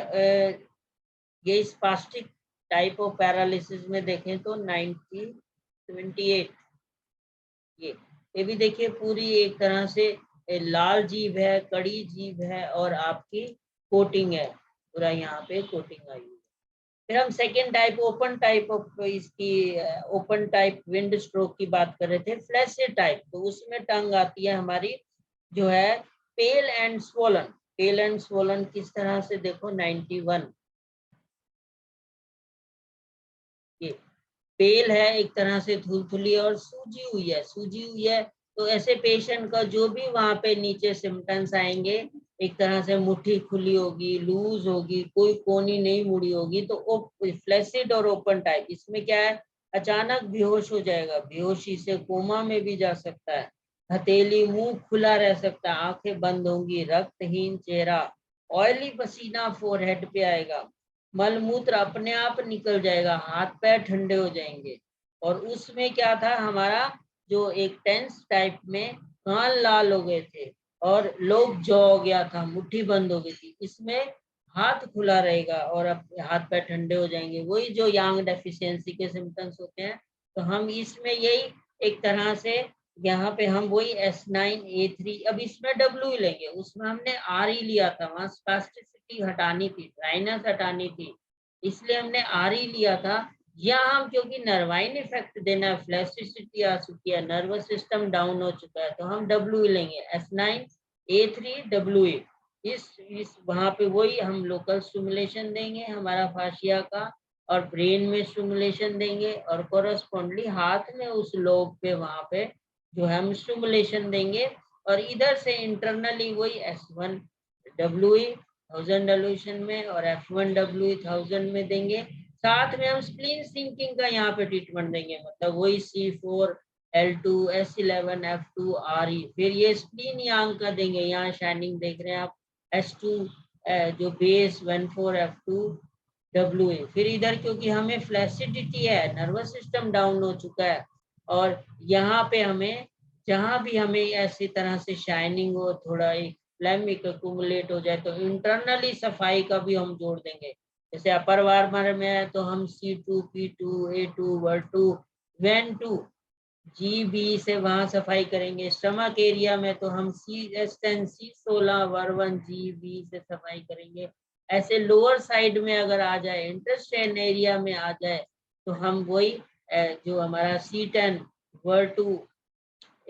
ये स्पास्टिक टाइप ऑफ पैरालिसिस में देखें तो 1978, ये भी देखिए पूरी एक तरह से लाल जीभ है, कड़ी जीभ है, और आपकी कोटिंग है, पूरा यहाँ पे कोटिंग आई है। फिर हम second type open type of इसकी ओपन टाइप विंड स्ट्रोक की बात कर रहे थे, फ्लैसिड टाइप, तो उसमें टंग आती है हमारी जो है pale and swollen. Pale and swollen किस तरह से देखो 91, ये पेल है एक तरह से धुलधुली और सूजी हुई है, तो ऐसे पेशेंट का जो भी वहां पे नीचे सिम्टम्स आएंगे, एक तरह से मुट्ठी खुली होगी, लूज होगी, कोई कोनी नहीं मुड़ी होगी, तो फ्लैसिड और ओपन टाइप, इसमें क्या है अचानक बेहोश हो जाएगा, बेहोशी से कोमा में भी जा सकता है, हथेली मुंह खुला रह सकता है, आंखें बंद होंगी, रक्तहीन चेहरा, ऑयली पसीना फोरहेड पे आएगा, मलमूत्र अपने आप निकल जाएगा, हाथ पैर ठंडे हो जाएंगे। और उसमें क्या था हमारा जो एक टेंस टाइप में कान लाल हो गए थे और लोग जौ हो गया था, मुट्ठी बंद हो गई थी, इसमें हाथ खुला रहेगा और हाथ पैर ठंडे हो जाएंगे, वही जो यांग डेफिशिएंसी के सिम्टम्स होते हैं। तो हम इसमें यही एक तरह से यहाँ पे हम वही S9A3, अब इसमें W लेंगे, उसमें हमने RE लिया था, वहां स्पास्टिसिटी हटानी थी, ड्राइनेस हटानी थी, इसलिए हमने RE लिया था। यहाँ हम क्योंकि नर्वाइन इफेक्ट देना है, फ्लैसिसिटी आ चुकी है, नर्वस सिस्टम डाउन हो चुका है, तो हम W लेंगे, S9A3W। इस वहां पे वही हम लोकल स्टिमुलेशन देंगे हमारा फाशिया का, और ब्रेन में स्टिमुलेशन देंगे, और कोरस्पॉन्डली हाथ में उस लोब पे वहां पे जो है हम स्टिमुलेशन देंगे। और इधर से इंटरनली वही S1W 1000 डाइल्यूशन में और F1W 1000 में देंगे। साथ में हम स्प्लीन सिंकिंग का यहाँ पे ट्रीटमेंट देंगे, मतलब वही C4 L2 S11 F2 RE। फिर ये स्प्लीन यांग का देंगे, यहाँ शाइनिंग देख रहे हैं आप, S2 जो बेस 14 F2 WA। फिर इधर क्योंकि हमें फ्लैसिडिटी है, नर्वस सिस्टम डाउन हो चुका है, और यहाँ पे हमें जहाँ भी हमें ऐसी तरह से शाइनिंग हो, थोड़ा एक फ्लैमिक एक्यूमुलेट हो जाए, तो इंटरनली सफाई का भी हम जोड़ देंगे। जैसे अपर वार्मर में है तो हम C2 P2 A2 W2 WEN2 GB से वहां सफाई करेंगे। स्टमक एरिया में तो हम C10 C16 W1 GB से सफाई करेंगे। ऐसे लोअर साइड में अगर आ जाए, इंटेस्टाइन एरिया में आ जाए, तो हम वही जो हमारा C10 W2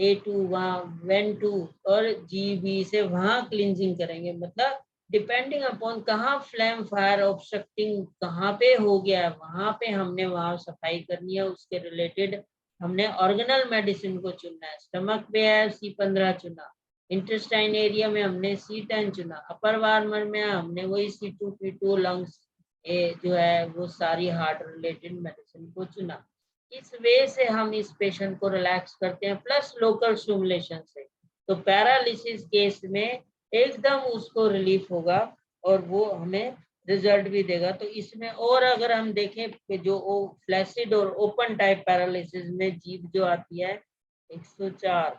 A2 वहाँ WEN2 और GB से वहां क्लींजिंग करेंगे। मतलब डिपेंडिंग अपॉन कहाँ फ्लैम फायर ऑब्स्ट्रक्टिंग कहाँ पे हो गया है, वहां पे हमने वहां सफाई करनी है, उसके रिलेटेड हमने ऑर्गेनल मेडिसिन को चुनना है। स्टमक पे है C15 चुना, इंटेस्टाइन एरिया में हमने C10 चुना, अपर वार्मर में हमने वही C2 P2 लंग्स जो है वो सारी हार्ट रिलेटेड मेडिसिन को चुना। इस वे से हम इस पेशेंट को रिलैक्स करते हैं, प्लस लोकल स्टिमुलेशन से। तो पैरालिसिस केस में एकदम उसको रिलीफ होगा और वो हमें रिजल्ट भी देगा। तो इसमें और अगर हम देखें कि जो फ्लैसिड और ओपन टाइप पैरालिसिस में जीभ जो आती है 104,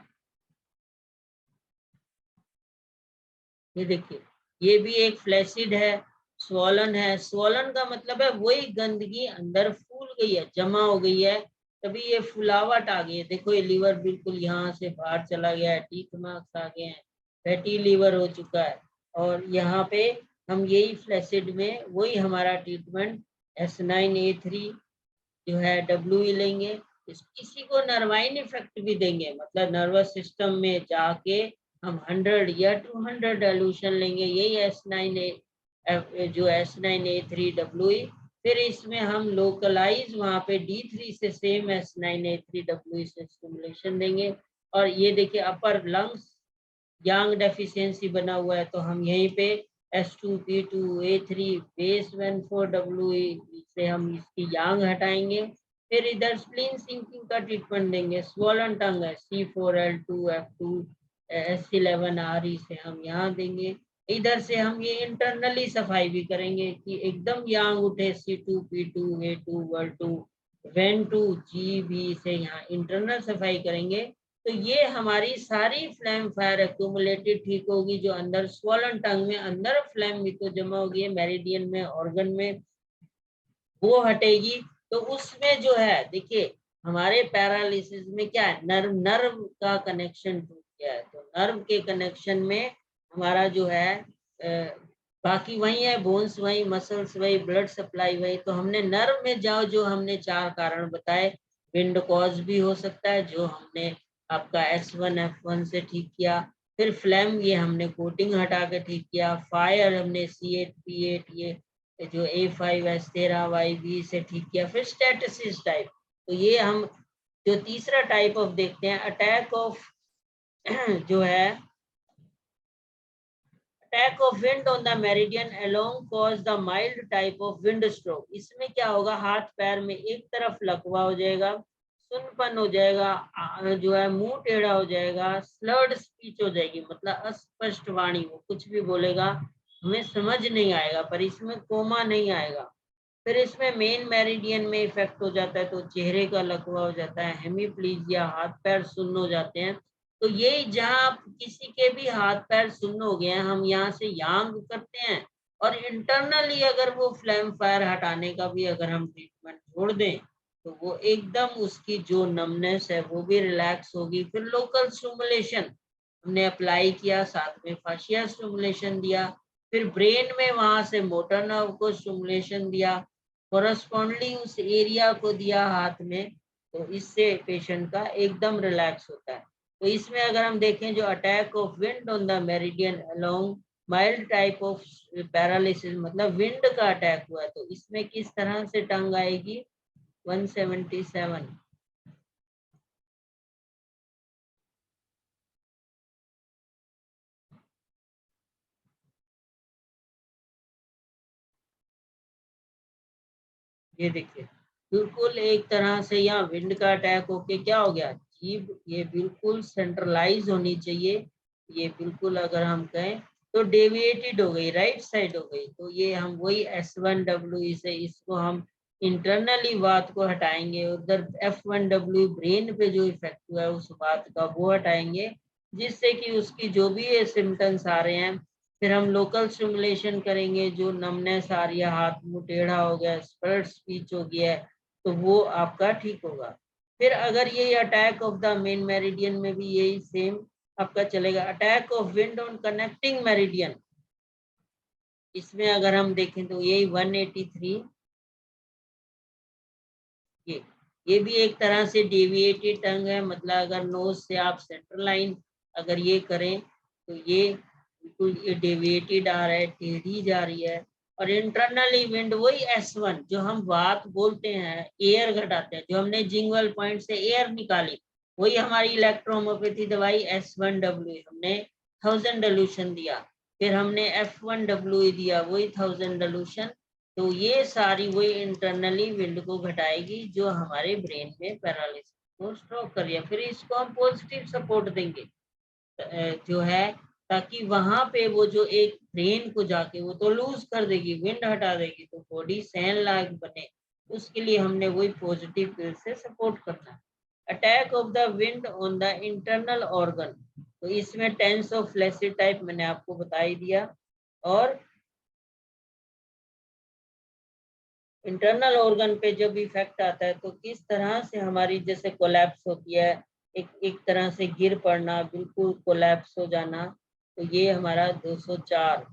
ये देखिए, ये भी एक फ्लैसिड है, स्वॉलन है। स्वॉलन का मतलब है वही गंदगी अंदर फूल गई है, जमा हो गई है, तभी ये फुलावट आ गई है। देखो ये लीवर बिल्कुल यहाँ से बाहर चला गया है, टीथ मार्क्स आ गए हैं, फैटी लीवर हो चुका है। और यहाँ पे हम यही फ्लैसिड में वही हमारा ट्रीटमेंट S9A3 जो है WE लेंगे। किसी को नर्वाइन इफेक्ट भी देंगे, मतलब नर्वस सिस्टम में जाके हम 100 या 200 डाइल्यूशन लेंगे, यही जो S9A3WE। फिर इसमें हम लोकलाइज वहां पे D3 से सेम S9A3WE से स्टिमुलेशन देंगे। और ये देखिए अपर लंग्स यांग डेफिशिएंसी बना हुआ है, तो हम यहीं पे S2 P2 A3 base 14WE से हम इसकी यांग हटाएंगे। फिर इधर स्प्लीन सिंकिंग का ट्रीटमेंट देंगे। स्वॉलन टंग है C4 L2 F2 S11 RE से हम यहाँ देंगे। इधर से हम ये इंटरनली सफाई भी करेंगे कि एकदम यांग उठे, C2 P2 A2 W2 WEN2 GB से यहाँ इंटरनल सफाई करेंगे। तो ये हमारी सारी फ्लैम फायर एक्यूमुलेटेड ठीक होगी, जो अंदर स्वॉलन टंग में अंदर फ्लैम भी तो जमा होगी मेरिडियन में, ऑर्गन में, वो हटेगी। तो उसमें जो है देखिए हमारे पैरालिसिस में क्या है, नर्व का कनेक्शन टूट गया है, तो नर्व के कनेक्शन में हमारा जो है बाकी वही है, बोन्स वही, मसल्स वही, ब्लड सप्लाई वही। तो हमने नर्व में जाओ, जो हमने 4 कारण बताए, विंड कॉज भी हो सकता है जो हमने आपका S1 F1 से ठीक किया। फिर फ्लैम ये हमने कोटिंग हटा के ठीक किया। फायर हमने C8 P8 ये जो A5S13YB से ठीक किया। फिर स्टेटिसिस टाइप, तो ये हम जो तीसरा टाइप ऑफ देखते हैं, अटैक ऑफ जो है attack of wind on the meridian along cause the mild type of wind stroke. इसमें क्या होगा, हाथ पैर में एक तरफ लकवा हो जाएगा, सुनपन हो जाएगा, जो है मुंह टेढ़ा हो जाएगा, स्लर्ड स्पीच हो जाएगी, मतलब अस्पष्ट वाणी, वो कुछ भी बोलेगा हमें समझ नहीं आएगा, पर इसमें कोमा नहीं आएगा। फिर इसमें मेन मेरिडियन में इफेक्ट हो जाता है, तो चेहरे का लकवा हो जाता है, हेमीप्लीजिया, हाथ पैर सुन्न हो जाते हैं। तो ये जहाँ किसी के भी हाथ पैर सुन्न हो गए हैं, हम यहाँ से यांग करते हैं और इंटरनली अगर वो फ्लैम फायर हटाने का भी अगर हम ट्रीटमेंट छोड़ दें तो वो एकदम उसकी जो नमनेस है वो भी रिलैक्स होगी। फिर लोकल स्टिमुलेशन हमने अप्लाई किया, साथ में फाशिया स्टिमुलेशन दिया, फिर ब्रेन में वहां से मोटर नर्व को स्टिमुलेशन दिया, कोरस्पॉन्डली उस एरिया को दिया हाथ में, तो इससे पेशेंट का एकदम रिलैक्स होता है। तो इसमें अगर हम देखें जो attack of wind on the meridian along mild type of paralysis, मतलब विंड का अटैक हुआ है, तो इसमें किस तरह से टंग आएगी 177। ये देखिए बिल्कुल एक तरह से यहाँ विंड का अटैक होके क्या हो गया, जीभ ये बिल्कुल सेंट्रलाइज होनी चाहिए, ये बिल्कुल अगर हम कहें तो डेविएटेड हो गई, राइट साइड हो गई। तो ये हम वही S1W से इसको हम इंटरनली बात को हटाएंगे, उधर F1W ब्रेन पे जो इफेक्ट हुआ है उस बात का वो हटाएंगे, जिससे कि उसकी जो भी ये सिम्टम्स आ रहे हैं, फिर हम लोकल स्टिमुलेशन करेंगे, जो नमनेस आ रही है, हाथ मुंह टेढ़ा हो गया, स्पल्ट स्पीच हो गया है, तो वो आपका ठीक होगा। फिर अगर ये attack of the main meridian में भी यही सेम आपका चलेगा, attack of wind on connecting meridian, इसमें अगर हम देखें तो यही 183, ये भी एक तरह से डेविएटेड टंग है, मतलब अगर नोज से आप सेंट्रल लाइन अगर ये करें तो ये बिल्कुल ये डेविएटेड आ रहा है, टेढ़ी जा रही है। और इंटरनली विंड वही S1 जो हम बात बोलते हैं, एयर घटाते हैं, जो हमने जिंगवल पॉइंट से एयर निकाली, वही हमारी इलेक्ट्रोहोम्योपैथी दवाई S1W हमने 1000 डाइल्यूशन दिया, फिर हमने F1W दिया वही 1000 डाइल्यूशन। तो ये सारी वही इंटरनली विंड को घटाएगी जो हमारे ब्रेन में पैरालिसिस को स्ट्रोक कर दिया। फिर इसको हम पॉजिटिव सपोर्ट देंगे जो है, ताकि वहां पे वो जो एक ब्रेन को जाके वो तो लूज कर देगी, विंड हटा देगी, तो बॉडी सहन लायक बने, उसके लिए हमने वही पॉजिटिव फिर से सपोर्ट करना है। Attack of the wind on the internal organ, तो इसमें टेंस ऑफ फ्लैसिड टाइप मैंने आपको बता ही दिया। और इंटरनल ऑर्गन पे जब इफेक्ट आता है तो किस तरह से हमारी जैसे कोलैप्स होती है, एक तरह से गिर पड़ना, बिल्कुल कोलैप्स हो जाना, तो ये हमारा 204।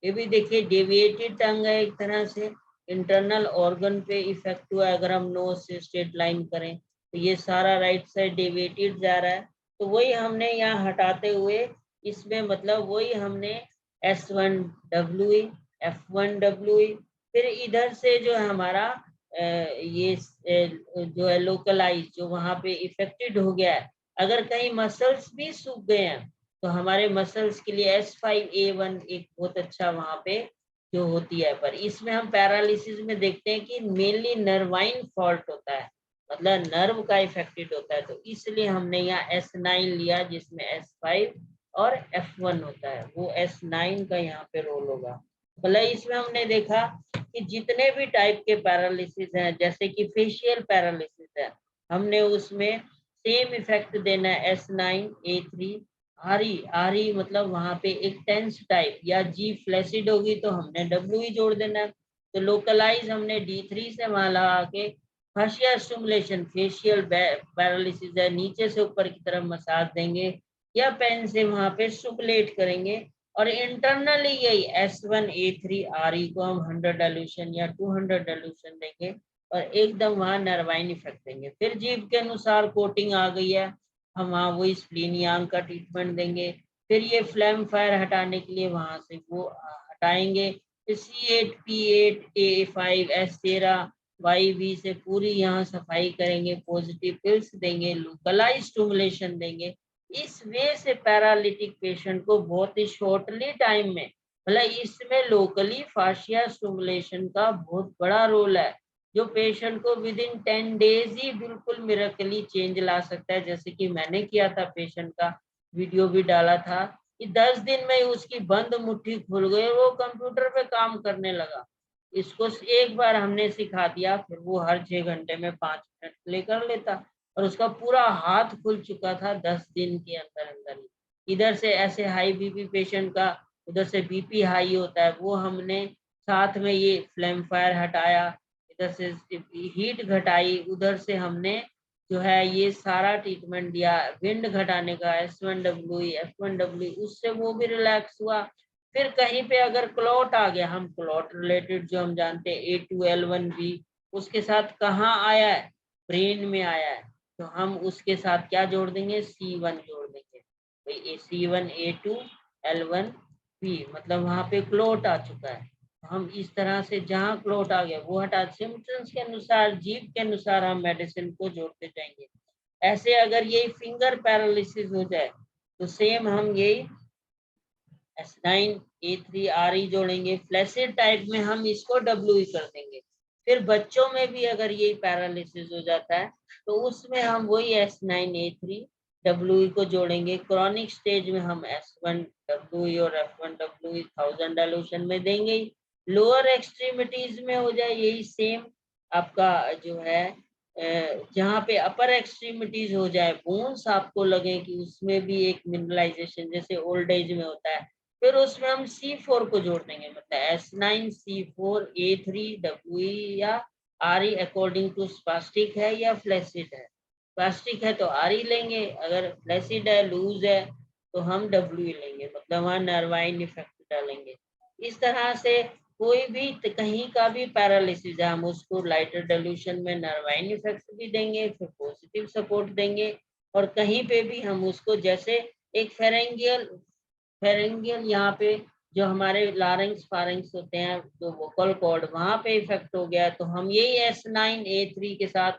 ये भी देखिए डेविएटेड टंग है, एक तरह से इंटरनल ऑर्गन पे इफेक्ट हुआ है। अगर हम नोज से स्ट्रेट लाइन करें तो ये सारा राइट साइड डेविएटेड जा रहा है, तो वही हमने यहाँ हटाते हुए इसमें मतलब वही हमने S1W F1W, फिर इधर से जो है हमारा ये जो है लोकलाइज जो वहां पे इफेक्टेड हो गया है, अगर कहीं मसल्स भी सूख गए हैं तो हमारे मसल्स के लिए S5A1 एक बहुत अच्छा वहां पे जो होती है। पर इसमें हम पैरालिसिस में देखते हैं कि मेनली नर्वाइन फॉल्ट होता है, मतलब नर्व का इफेक्टेड होता है, तो इसलिए हमने यहाँ S9 लिया जिसमें S5 और F1 होता है, वो S9 का यहाँ पे रोल होगा। मतलब इसमें हमने देखा कि जितने भी टाइप के पैरालिसिस हैं, जैसे कि फेशियल पैरालिसिस है, हमने उसमें सेम इफेक्ट देना है S9A3। आरी मतलब वहां पे एक टेंस टाइप या जी फ्लैसिड होगी तो हमने W ही जोड़ देना है। तो लोकलाइज हमने D3 से वहां लगा के फाशिया स्टिमुलेशन, फेशियल पैरालिसिस है, नीचे से ऊपर की तरफ मसाज देंगे या पेन से वहां पे स्टिमुलेट करेंगे। और इंटरनली यही S1A3 RE को हम 100 डाइल्यूशन या 200 डाइल्यूशन देंगे और एकदम वहां नर्वाइन इफेक्ट देंगे। फिर जीभ के अनुसार कोटिंग आ गई है, हम वहाँ वही स्प्लीन यांग का ट्रीटमेंट देंगे। फिर ये फ्लैम फायर हटाने के लिए वहां से वो हटाएंगे, C8P8A5S13YV से पूरी यहाँ सफाई करेंगे, पॉजिटिव पिल्स देंगे, लोकलाइज स्टिमुलेशन देंगे। इस वे से पैरालिटिक पेशेंट को बहुत ही शॉर्टली टाइम में, मतलब इसमें लोकली फाशिया स्टिमुलेशन का बहुत बड़ा रोल है, जो पेशेंट को विद इन 10 डेज ही बिल्कुल मिरेकली चेंज ला सकता है। जैसे कि मैंने किया था, पेशेंट का वीडियो भी डाला था कि 10 दिन में उसकी बंद मुट्ठी खुल गई, वो कंप्यूटर पे काम करने लगा। इसको एक बार हमने सिखा दिया, फिर वो हर 6 घंटे में 5 मिनट प्ले कर लेता। और उसका पूरा हाथ खुल चुका था 10 दिन के अंदर अंदर ही। इधर से ऐसे हाई बीपी पेशेंट का, उधर से बीपी हाई होता है, वो हमने साथ में ये फ्लेम फायर हटाया, इधर से हीट घटाई, उधर से हमने जो है ये सारा ट्रीटमेंट दिया विंड घटाने का, S1W F1W, उससे वो भी रिलैक्स हुआ। फिर कहीं पे अगर क्लॉट आ गया, हम क्लॉट रिलेटेड जो हम जानते हैं A2L1B, उसके साथ कहाँ आया है, ब्रेन में आया है, तो हम उसके साथ क्या जोड़ देंगे, C1 जोड़ देंगे भाई, C1 A2 L1B, मतलब वहां पे क्लॉट आ चुका है। हम इस तरह से जहाँ क्लॉट आ गया वो हटा, सिम्टम्स के अनुसार, जीप के अनुसार हम मेडिसिन को जोड़ते जाएंगे। ऐसे अगर यही फिंगर पैरालिसिस हो जाए तो सेम हम यही S9A3RE जोड़ेंगे, फ्लैसिड टाइप में हम इसको WE कर देंगे। फिर बच्चों में भी अगर यही पैरालिसिस हो जाता है तो उसमें हम वही S9A3WE को जोड़ेंगे। क्रॉनिक स्टेज में हम S1WE और F1WE 1000 डाइल्यूशन में देंगे ही। लोअर एक्सट्रीमिटीज में हो जाए यही सेम आपका जो है, जहाँ पे अपर एक्सट्रीमिटीज हो जाए, बोन्स आपको लगे कि उसमें भी एक मिनरलाइजेशन जैसे ओल्ड एज में होता है, फिर उसमें हम C4 को जोड़ देंगे, मतलब S9C4A3WE या RE अकॉर्डिंग टू स्पास्टिक है या फ्लैसिड है। स्पास्टिक है तो RE लेंगे, अगर फ्लैसिड है, लूज है, तो हम WE लेंगे, मतलब वहाँ नर्वाइन इफेक्ट डालेंगे। इस तरह से कोई भी कहीं का भी पैरालिसिस है, हम उसको लाइटर डाइल्यूशन में नर्वाइन इफेक्ट भी देंगे, फिर पॉजिटिव सपोर्ट देंगे, और कहीं पे भी हम उसको जैसे एक फेरेंगियल यहाँ पे जो हमारे लारिंक्स फारिंक्स होते हैं, जो वोकल कॉर्ड, वहां पे इफेक्ट हो गया तो हम यही S9A3 के साथ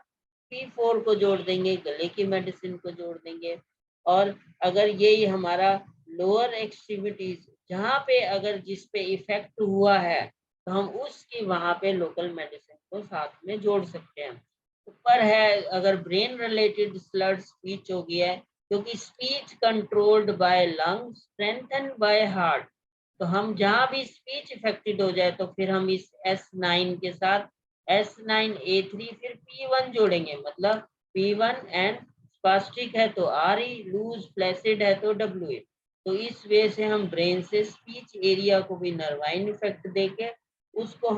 P4 को जोड़ देंगे, गले की मेडिसिन को जोड़ देंगे। और अगर यही हमारा लोअर एक्सट्रीमिटीज जहाँ पे अगर जिस पे इफेक्ट हुआ है तो हम उसकी वहां पे लोकल मेडिसिन को साथ में जोड़ सकते हैं। ऊपर है अगर ब्रेन रिलेटेड स्लर्ड स्पीच हो गया है, क्योंकि speech controlled by lungs strengthen by heart, तो हम जहां भी स्पीच इफेक्टेड हो जाए तो फिर हम इस S9 के साथ S9A3 फिर P1 जोड़ेंगे, मतलब P1 एंड स्पास्टिक है तो RE, लूज फ्लैसिड है तो WE। तो इस वे से हम ब्रेन से स्पीच एरिया को भी नर्वाइन इफेक्ट देके उसको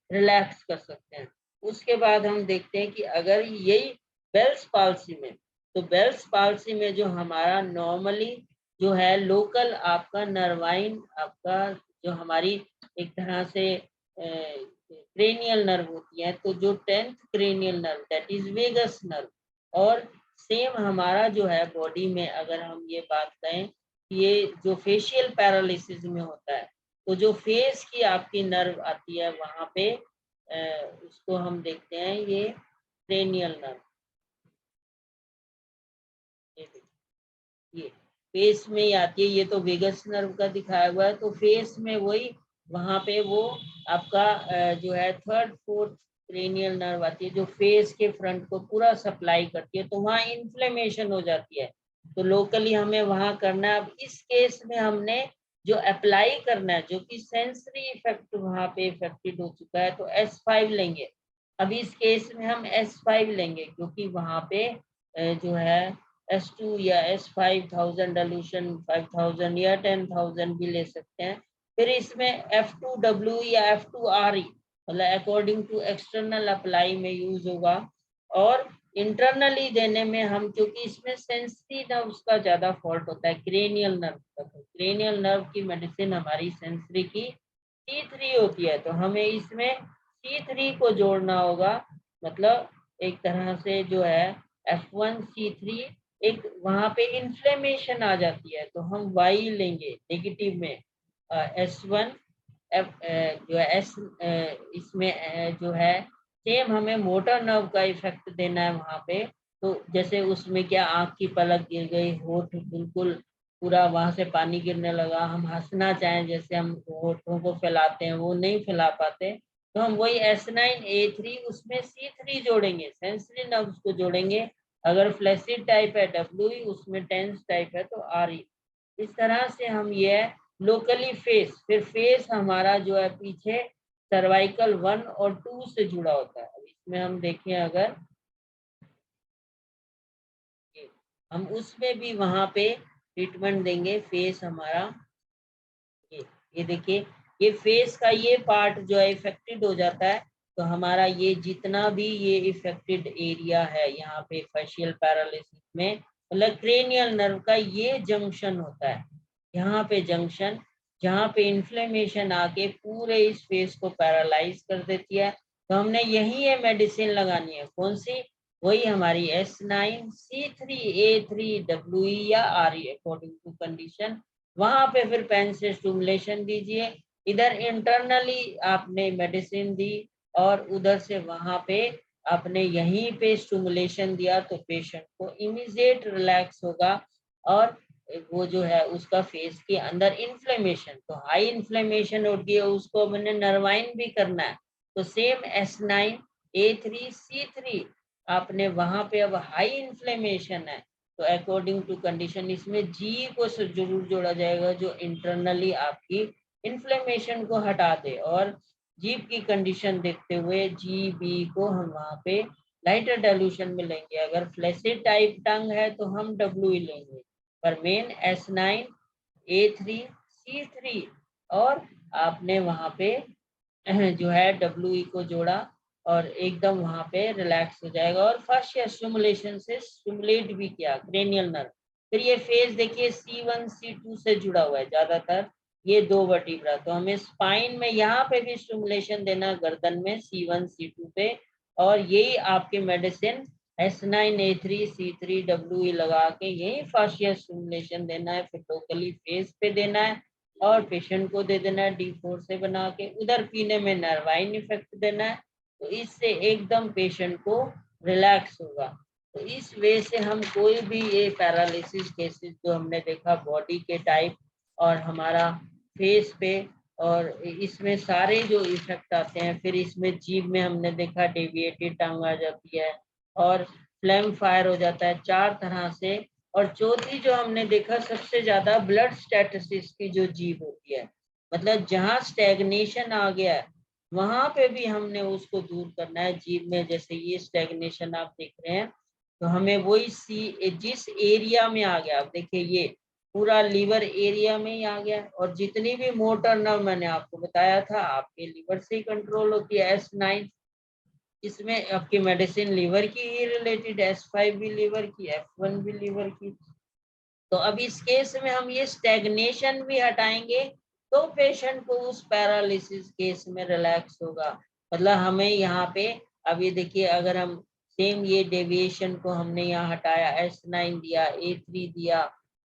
रिलैक्स कर सकते हैं। उसके बाद हम देखते हैं कि अगर यही बेल्स पाल्सी में, तो बेल्स पाल्सी में जो हमारा नॉर्मली जो है लोकल आपका नर्वाइन, आपका जो हमारी एक तरह से क्रेनियल नर्व होती है, तो जो 10th cranial nerve that is vagus nerve, और सेम हमारा जो है बॉडी में अगर हम ये बात करें, ये जो फेशियल पैरालिसिस में होता है, तो जो फेस की आपकी नर्व आती है वहां पे उसको हम देखते हैं ये क्रेनियल नर्व, ये फेस में ही आती है, ये तो वेगस नर्व का दिखाया हुआ है, तो फेस में वही वहां पे वो आपका जो है 3rd 4th क्रेनियल नर्व आती है जो फेस के फ्रंट को पूरा सप्लाई करती है, तो वहाँ इन्फ्लेमेशन हो जाती है, तो लोकली हमें वहां करना है। अब इस केस में हमने जो अप्लाई करना है, जो कि सेंसरी इफेक्ट वहां पे इफेक्टेड हो चुका है, तो S5 लेंगे। अब इस केस में हम S5 लेंगे क्योंकि वहां पे जो है S2 या S5 1000 डाइल्यूशन 5000 या 10,000 भी ले सकते हैं। फिर इसमें F2W या F2RE, मतलब अकॉर्डिंग टू एक्सटर्नल अप्लाई में यूज होगा, और इंटरनली देने में हम, क्योंकि इसमें सेंसरी नर्व्स का ज्यादा फॉल्ट होता है क्रेनियल नर्व का, तो क्रेनियल नर्व की मेडिसिन हमारी सेंसरी की C3 होती है, तो हमें इसमें C3 को जोड़ना होगा, मतलब एक तरह से जो है F1C3, एक वहां पे इन्फ्लेमेशन आ जाती है तो हम Y लेंगे नेगेटिव में, S1 जो है इसमें जो है सेम हमें मोटर नर्व का इफेक्ट देना है वहां पे, तो जैसे उसमें क्या आंख की पलक गिर गई, होठ बिल्कुल पूरा वहां से पानी गिरने लगा, हम हंसना चाहें जैसे हम होठों को फैलाते हैं वो नहीं फैला पाते, तो हम वही S9A3 उसमें C3 जोड़ेंगे, सेंसरी नर्व्स को जोड़ेंगे। अगर फ्लैसिड टाइप है WE, उसमें टेंस टाइप है तो RE। इस तरह से हम ये लोकली फेस, फिर फेस हमारा जो है पीछे सर्वाइकल 1 और 2 से जुड़ा होता है। अब इसमें हम देखें अगर हम उसमें भी वहां पे ट्रीटमेंट देंगे। फेस हमारा ये देखिए, ये फेस का ये पार्ट जो है इफेक्टेड हो जाता है, तो हमारा ये जितना भी ये इफेक्टेड एरिया है यहाँ पे फेशियल पैरालिसिस में, मतलब क्रेनियल नर्व का ये जंक्शन होता है, यहाँ पे जंक्शन, जहाँ पे इन्फ्लेमेशन आके पूरे इस फेस को पैरालाइज कर देती है। तो हमने यही ये मेडिसिन लगानी है, कौन सी, वही हमारी S9C3A3WE या RE अकॉर्डिंग टू कंडीशन। वहां पे फिर पेन से स्टिमुलेशन दीजिए, इधर इंटरनली आपने मेडिसिन दी और उधर से वहां पे आपने यहीं पे स्टिमुलेशन दिया, तो पेशेंट को इमीडिएट रिलैक्स होगा। और वो जो है उसका फेस के अंदर इन्फ्लेमेशन, तो हाई इन्फ्लेमेशन होती है, उसको मैंने नर्वाइन भी करना है। तो सेम S9A3C3 आपने वहां पे, अब हाई इन्फ्लेमेशन है तो अकॉर्डिंग टू कंडीशन इसमें जी को जरूर जोड़ा जाएगा, जो इंटरनली आपकी इन्फ्लेमेशन को हटा दे। और जीभ की कंडीशन देखते हुए जी बी को हम वहाँ पे लाइटर डाइल्यूशन में लेंगे। अगर फ्लैसिड टाइप टंग है तो हम WE लेंगे, पर मेन S9A3C3 और आपने वहाँ पे जो है WE को जोड़ा और एकदम वहां पे रिलैक्स हो जाएगा। और फाशिया स्टिमुलेशन से स्टिमुलेट भी किया क्रेनियल नर्व। फिर ये फेज देखिए C1 C2 से जुड़ा हुआ है ज्यादातर, ये दो वर्टिब्रा, तो हमें स्पाइन में यहाँ पे भी स्टिमुलेशन देना, गर्दन में C1 C2 पे। और यही आपके मेडिसिन S9A3C3WE लगा के यही फाशिया स्टिमुलेशन देना है, फिर लोकली फेस पे देना है और पेशेंट को दे देना है D4 से बना के, उधर पीने में नर्वाइन इफेक्ट देना है। तो इससे एकदम पेशेंट को रिलैक्स होगा। तो इस वे से हम कोई भी ये पैरालिसिस केसेस जो हमने देखा बॉडी के टाइप और हमारा फेस पे, और इसमें सारे जो इफेक्ट आते हैं, फिर इसमें जीभ में हमने देखा डेविएटेड टंग आ जाती है और फ्लेम फायर हो जाता है 4 तरह से। और चौथी जो हमने देखा सबसे ज्यादा ब्लड स्टेटसिस की जो जीभ होती है, मतलब जहाँ स्टेगनेशन आ गया है वहां पे भी हमने उसको दूर करना है जीभ में। जैसे ये स्टेगनेशन आप देख रहे हैं, तो हमें वही जिस एरिया में आ गया, आप देखिए ये पूरा लीवर एरिया में ही आ गया, और जितनी भी मोटर नर्व मैंने आपको बताया था आपके लीवर से ही कंट्रोल होती है। S9 इसमें आपकी मेडिसिन लीवर की ही रिलेटेड, S5 भी लीवर की, F1 भी लीवर की। तो अब इस केस में हम ये स्टेगनेशन भी हटाएंगे तो पेशेंट को उस पैरालिसिस केस में रिलैक्स होगा। मतलब हमें यहाँ पे, अब ये देखिए, अगर हम सेम ये डेविएशन को हमने यहाँ हटाया, S9 दिया, A3 दिया,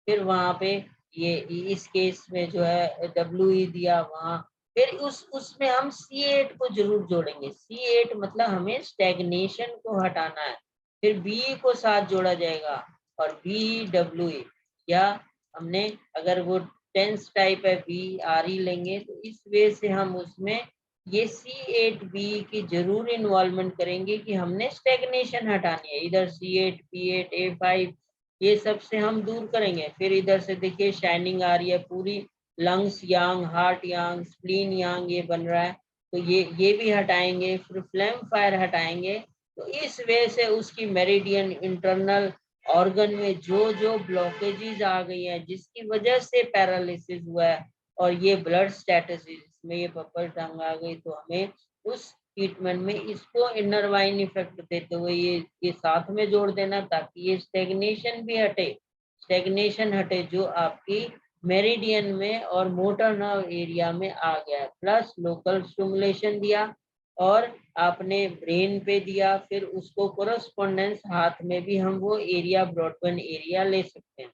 फिर वहां पे ये इस केस में जो है WE दिया वहां, फिर उसमें हम C8 को जरूर जोड़ेंगे। C8 मतलब हमें स्टेगनेशन को हटाना है, फिर B को साथ जोड़ा जाएगा और BWE, या हमने अगर वो टेंस टाइप है BRE लेंगे, तो इस वे से हम उसमें ये C8B की जरूर इन्वॉल्वमेंट करेंगे कि हमने स्टेगनेशन हटानी है। इधर C8 P8 A5 ये सब से हम दूर करेंगे। फिर इधर से देखिए शाइनिंग आ रही है पूरी, लंग्स यांग, हार्ट यांग, स्प्लीन यांग ये बन रहा है, तो ये भी हटाएंगे। फिर फ्लेम फायर हटाएंगे। तो इस वे से उसकी मेरिडियन इंटरनल ऑर्गन में जो जो ब्लॉकेजेस आ गई हैं जिसकी वजह से पैरालिसिस हुआ है, और ये ब्लड स्टेटस में ये पर्पल टंग आ गई, तो हमें उस ट्रीटमेंट में इसको इनर वाइन इफेक्ट देते हुए ये साथ में जोड़ देना, ताकि ये स्टेगनेशन भी हटे, स्टेगनेशन हटे जो आपकी मेरिडियन में और मोटर नर्व एरिया में आ गया है। प्लस लोकल स्टिमुलेशन दिया और आपने ब्रेन पे दिया, फिर उसको कोरस्पोंडेंस हाथ में भी हम वो एरिया ब्रॉडबैंड एरिया ले सकते हैं।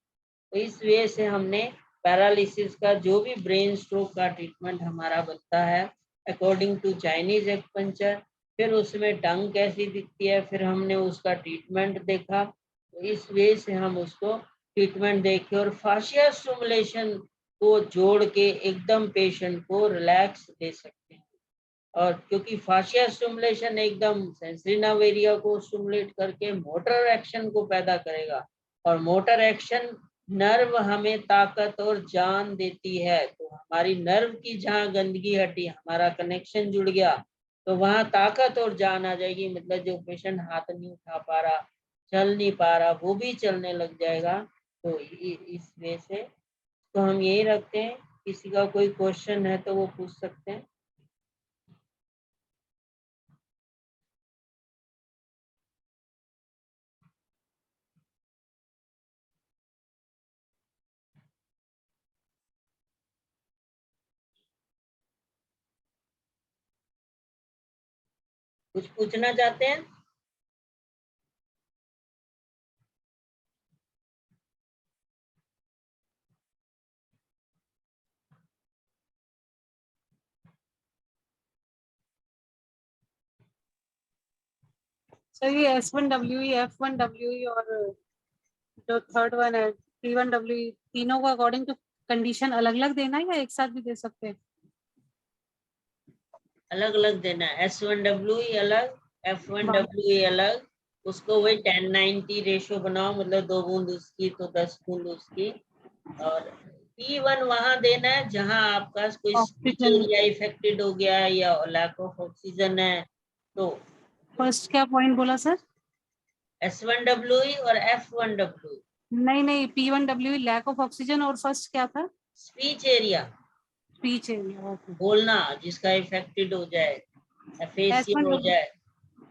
तो इस वजह से हमने पैरालिसिस का जो भी ब्रेन स्ट्रोक का ट्रीटमेंट हमारा बनता है अकॉर्डिंग टू चाइनीज एक्सपेंचर, फिर उसमें टंग कैसी दिखती है, फिर हमने उसका ट्रीटमेंट देखा। तो इस वजह से हम उसको ट्रीटमेंट देखे और फाशिया स्टिमुलेशन को जोड़ के एकदम पेशेंट को रिलैक्स दे सकते हैं। और क्योंकि फाशिया स्टिमुलेशन एकदम सेंसरी नर्व एरिया को स्टिमुलेट करके मोटर एक्शन को पैदा करेगा, और मोटर एक्शन नर्व हमें ताकत और जान देती है। तो हमारी नर्व की जहाँ गंदगी हटी, हमारा कनेक्शन जुड़ गया, तो वहां ताकत और जान आ जाएगी। मतलब जो पेशेंट हाथ नहीं उठा पा रहा, चल नहीं पा रहा वो भी चलने लग जाएगा। तो इस वे से तो हम यही रखते हैं, किसी का कोई क्वेश्चन है तो वो पूछ सकते हैं। कुछ पूछना चाहते हैं? सर ये S1WE, F1WE और जो थर्ड वन है T1WE, तीनों को अकॉर्डिंग टू कंडीशन अलग अलग देना है या एक साथ भी दे सकते हैं? अलग अलग देना है। S1WE अलग, F1WE अलग। उसको वही 1090 रेशो बनाओ, मतलब 2 बूंद उसकी तो 10 बूंद उसकी। और P1 वहां देना है जहां आपका कोई स्पीच ऑक्सीजन। एरिया इफेक्टेड हो गया है या लैक ऑफ ऑक्सीजन है। तो फर्स्ट क्या पॉइंट बोला सर? S1WE और F1WE नहीं नहीं, P1WE लैक ऑफ ऑक्सीजन और फर्स्ट क्या था? Speech area, speech area. Okay. बोलना जिसका इफेक्टेड हो जाए, एफेसिया हो जाए,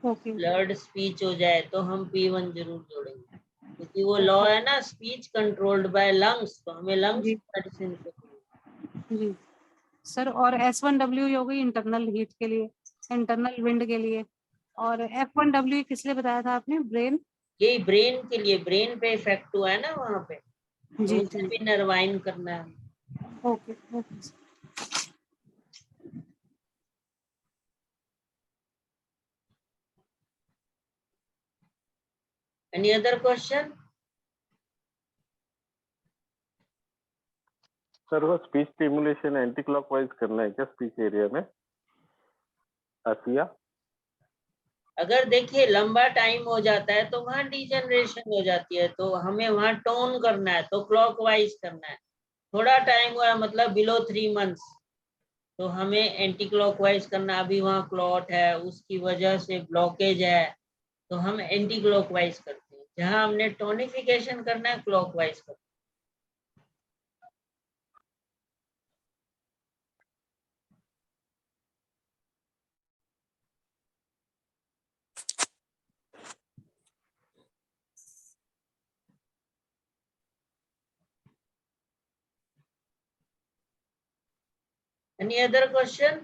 ओके। ब्लड स्पीच हो जाए, तो हम P1 जरूर जोड़ेंगे, क्योंकि वो लॉ है ना, स्पीच कंट्रोल्ड बाय लंग्स, तो हमें लंग्स जी मेडिसिन को। जी सर। और S1WE हो गई इंटरनल हीट के लिए, इंटरनल विंड के लिए। और F1WE किस लिए बताया था आपने? ब्रेन। यही ब्रेन के लिए, ब्रेन पे इफेक्ट हुआ है ना वहां पे, तो जी उसे जी। भी नर्वाइन करना है। Okay okay. Any other question? Sir वो स्पीच स्टिमुलेशन एंटी क्लॉकवाइज करना है क्या स्पीच एरिया में? आसिया अगर देखिए लंबा टाइम हो जाता है तो वहां डिजनरेशन हो जाती है, तो हमें वहां टोन करना है, तो क्लॉकवाइज करना है। थोड़ा टाइम हुआ मतलब बिलो 3 मंथ्स, तो हमें एंटी क्लॉकवाइज करना। अभी वहां क्लॉट है, उसकी वजह से ब्लॉकेज है, तो हम एंटी क्लॉकवाइज करते हैं। जहां हमने टोनिफिकेशन करना है, क्लॉकवाइज करते हैं। Any other question?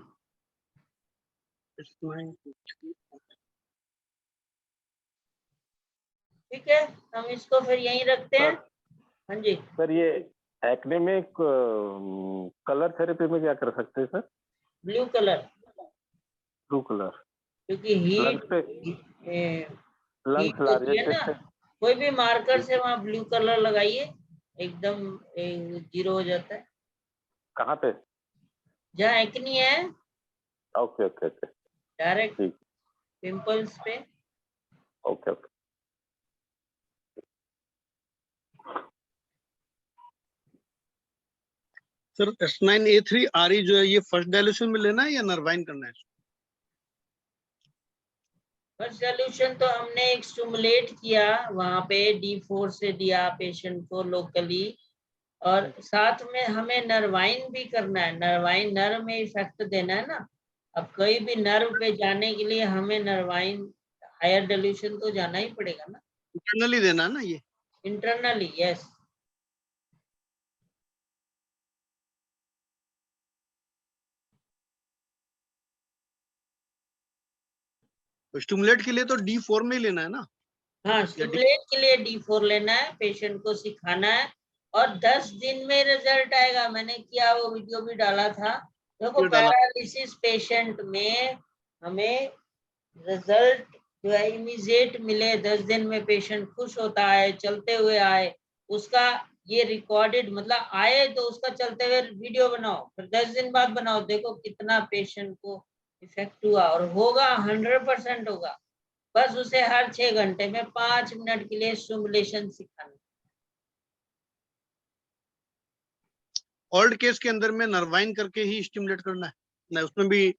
ठीक है, हम इसको फिर यहीं रखते हैं। हाँ जी। सर ये एक्ने में कलर थेरेपी में क्या कर सकते हैं sir? Blue colour, blue colour क्योंकि लंग्स पे, लंग्स हीट होती है ना, लार्जेस्ट। कोई भी मार्कर से वहां ब्लू कलर लगाइए, एकदम जीरो हो जाता है। कहाँ पे? जहाँ एक्नी है, ओके ओके ओके डायरेक्ट ठीक। पिंपल्स पे। Okay okay. Sir S9A3 RE जो है ये फर्स्ट डायल्यूशन में लेना है या नर्वाइन करना है? फर्स्ट सोल्यूशन तो हमने एक स्टिमुलेट किया, वहां पे D4 से दिया पेशेंट को लोकली, और साथ में हमें नर्वाइन भी करना है। नर्वाइन नर्व में इफेक्ट देना है ना, अब कोई भी नर्व पे जाने के लिए हमें नर्वाइन हायर डाइल्यूशन तो जाना ही पड़ेगा ना। इंटरनली देना है ना ये? Internally, yes. तो स्टिमुलेट के लिए तो D4 में ही लेना है ना? हाँ, या स्टिमुलेट के लिए D4 लेना है, पेशेंट को सिखाना है, और 10 दिन में रिजल्ट आएगा। मैंने किया, वो वीडियो भी डाला था। देखो, ये डाला। पैरालिसिस पेशेंट में हमें रिजल्ट जो है इमीडिएट मिले, 10 दिन में पेशेंट खुश होता है, चलते हुए आए, उसका ये रिकॉर्डेड, मतलब आए तो उसका चलते हुए वीडियो बनाओ, फिर 10 दिन बाद बनाओ, देखो कितना पेशेंट को इफेक्ट हुआ। और होगा, 100% होगा। बस उसे हर 6 घंटे में 5 मिनट के लिए स्टिमुलेशन सिखाना। ओल्ड केस के अंदर में नर्वाइन करके ही स्टिमुलेट करना है ना, उसमें भी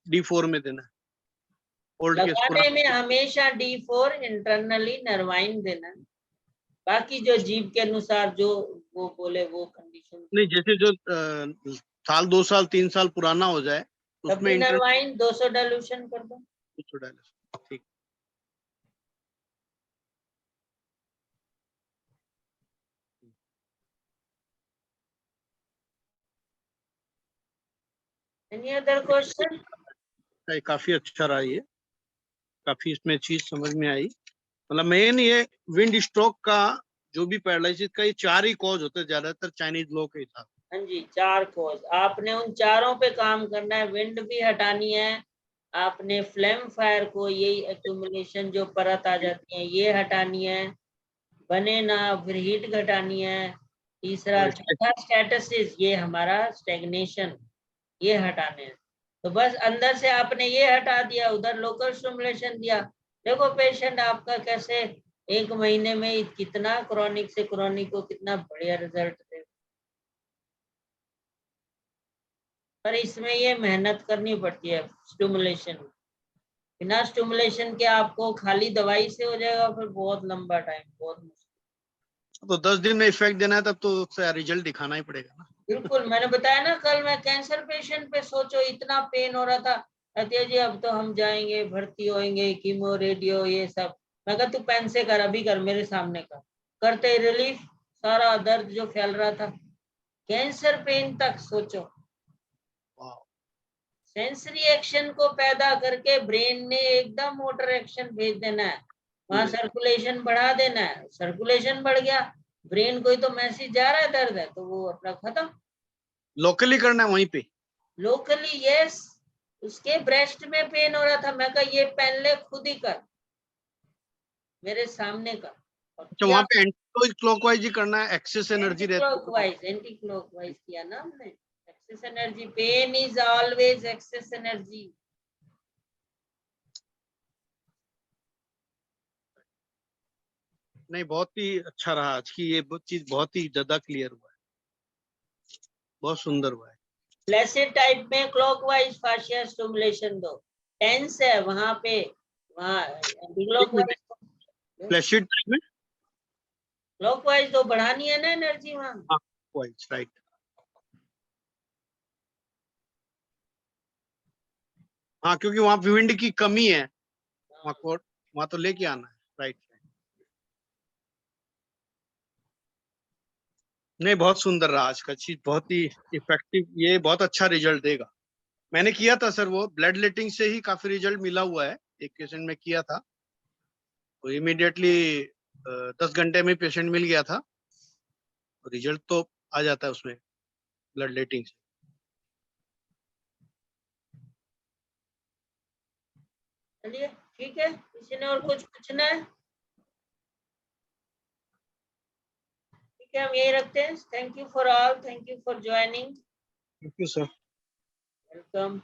D4 में देना है? ओल्ड केस लगाने में हमेशा D4 इंटरनली नर्वाइन देना, बाकी जो जीभ के अनुसार जो वो बोले वो कंडीशन, नहीं, जैसे जो साल 2 साल 3 साल पुराना हो जाए तब उसमें भी इंटरेस्ट नर्वाइन 200 डाइल्यूशन कर दो। ठीक। Any other question? काफी अच्छा रहा ये, काफी इसमें चीज समझ में आई। मतलब मेन ये विंड स्ट्रोक का जो भी पैरालिसिस का ये 4 ही कॉज होते हैं ज्यादातर चाइनीज लोग के हिसाब से। हाँ जी, 4 कॉज, आपने उन चारों पे काम करना है। विंड भी हटानी है, आपने फ्लेम फायर को, यही एक्यूमुलेशन जो परत आ जाती है ये हटानी है, बने ना, फिर हीट घटानी है। तीसरा और चौथा स्टेटसिस, ये हमारा स्टेग्नेशन, ये हटाने हैं। तो बस अंदर से आपने ये हटा दिया, उधर लोकल स्टिमुलेशन दिया। देखो पेशेंट आपका कैसे 1 महीने में कितना क्रॉनिक से क्रॉनिक को कितना बढ़िया रिजल्ट दे। पर इसमें ये मेहनत करनी पड़ती है स्टिमुलेशन। बिना स्टिमुलेशन के आपको खाली दवाई से हो जाएगा, फिर बहुत लंबा टाइम, बहुत मुश्किल। तो 10 दिन में इफेक्ट देना है तब तो उसका रिजल्ट दिखाना ही पड़ेगा ना। बिल्कुल, मैंने बताया ना कल, मैं कैंसर पेशेंट पे सोचो इतना पेन हो रहा था, कहते जी अब तो हम जाएंगे, भर्ती होएंगे, कीमो रेडियो ये सब। मैं कहा तू पेन से कर, अभी कर, मेरे सामने कर। करते ही रिलीफ, सारा दर्द जो फैल रहा था, कैंसर पेन तक सोचो। सेंसरी एक्शन को पैदा करके ब्रेन ने एकदम मोटर एक्शन भेज देना है, वहां सर्कुलेशन बढ़ा देना है। सर्कुलेशन बढ़ गया, ब्रेन को ही तो मैसेज जा रहा है दर्द है, तो वो अपना खत्म। लोकली करना है वहीं पे। Locally, yes. उसके ब्रेस्ट में पेन हो रहा था, मैं कहा ये पेन ले, खुद ही कर, मेरे सामने कर। अच्छा, वहाँ पे एंटी क्लॉकवाइज ही करना है, एक्सेस एनर्जी रहती है। एंटी क्लॉकवाइज किया ना हमने। Excess energy, pain is always excess energy. नहीं, बहुत ही अच्छा रहा आज की ये चीज, बहुत ही ज्यादा क्लियर हुआ है, बहुत सुंदर हुआ है। फ्लैसिड टाइप में क्लॉकवाइज फाशिया स्टिमुलेशन दो। टेंस है वहां पे, वहां एंटी क्लॉकवाइज। फ्लैशिड में क्लॉकवाइज तो बढ़ानी है ना एनर्जी वहां। Wise, right. हाँ, क्योंकि वहाँ विंड की कमी है, वहाँ तो लेके आना है, राइट। नहीं, बहुत सुंदर रहा आज का चीज, बहुत ही इफेक्टिव, ये बहुत अच्छा रिजल्ट देगा। मैंने किया था सर, वो ब्लड लेटिंग से ही काफी रिजल्ट मिला हुआ है, एक पेशेंट में किया था, तो इमीडिएटली 10 घंटे में पेशेंट मिल गया था, रिजल्ट तो आ जाता है उसमें ब्लड लेटिंग से। चलिए ठीक है, किसी ने और कुछ पूछना है? ठीक है, हम यही रखते हैं। Thank you for all, thank you for joining, thank you sir. Welcome.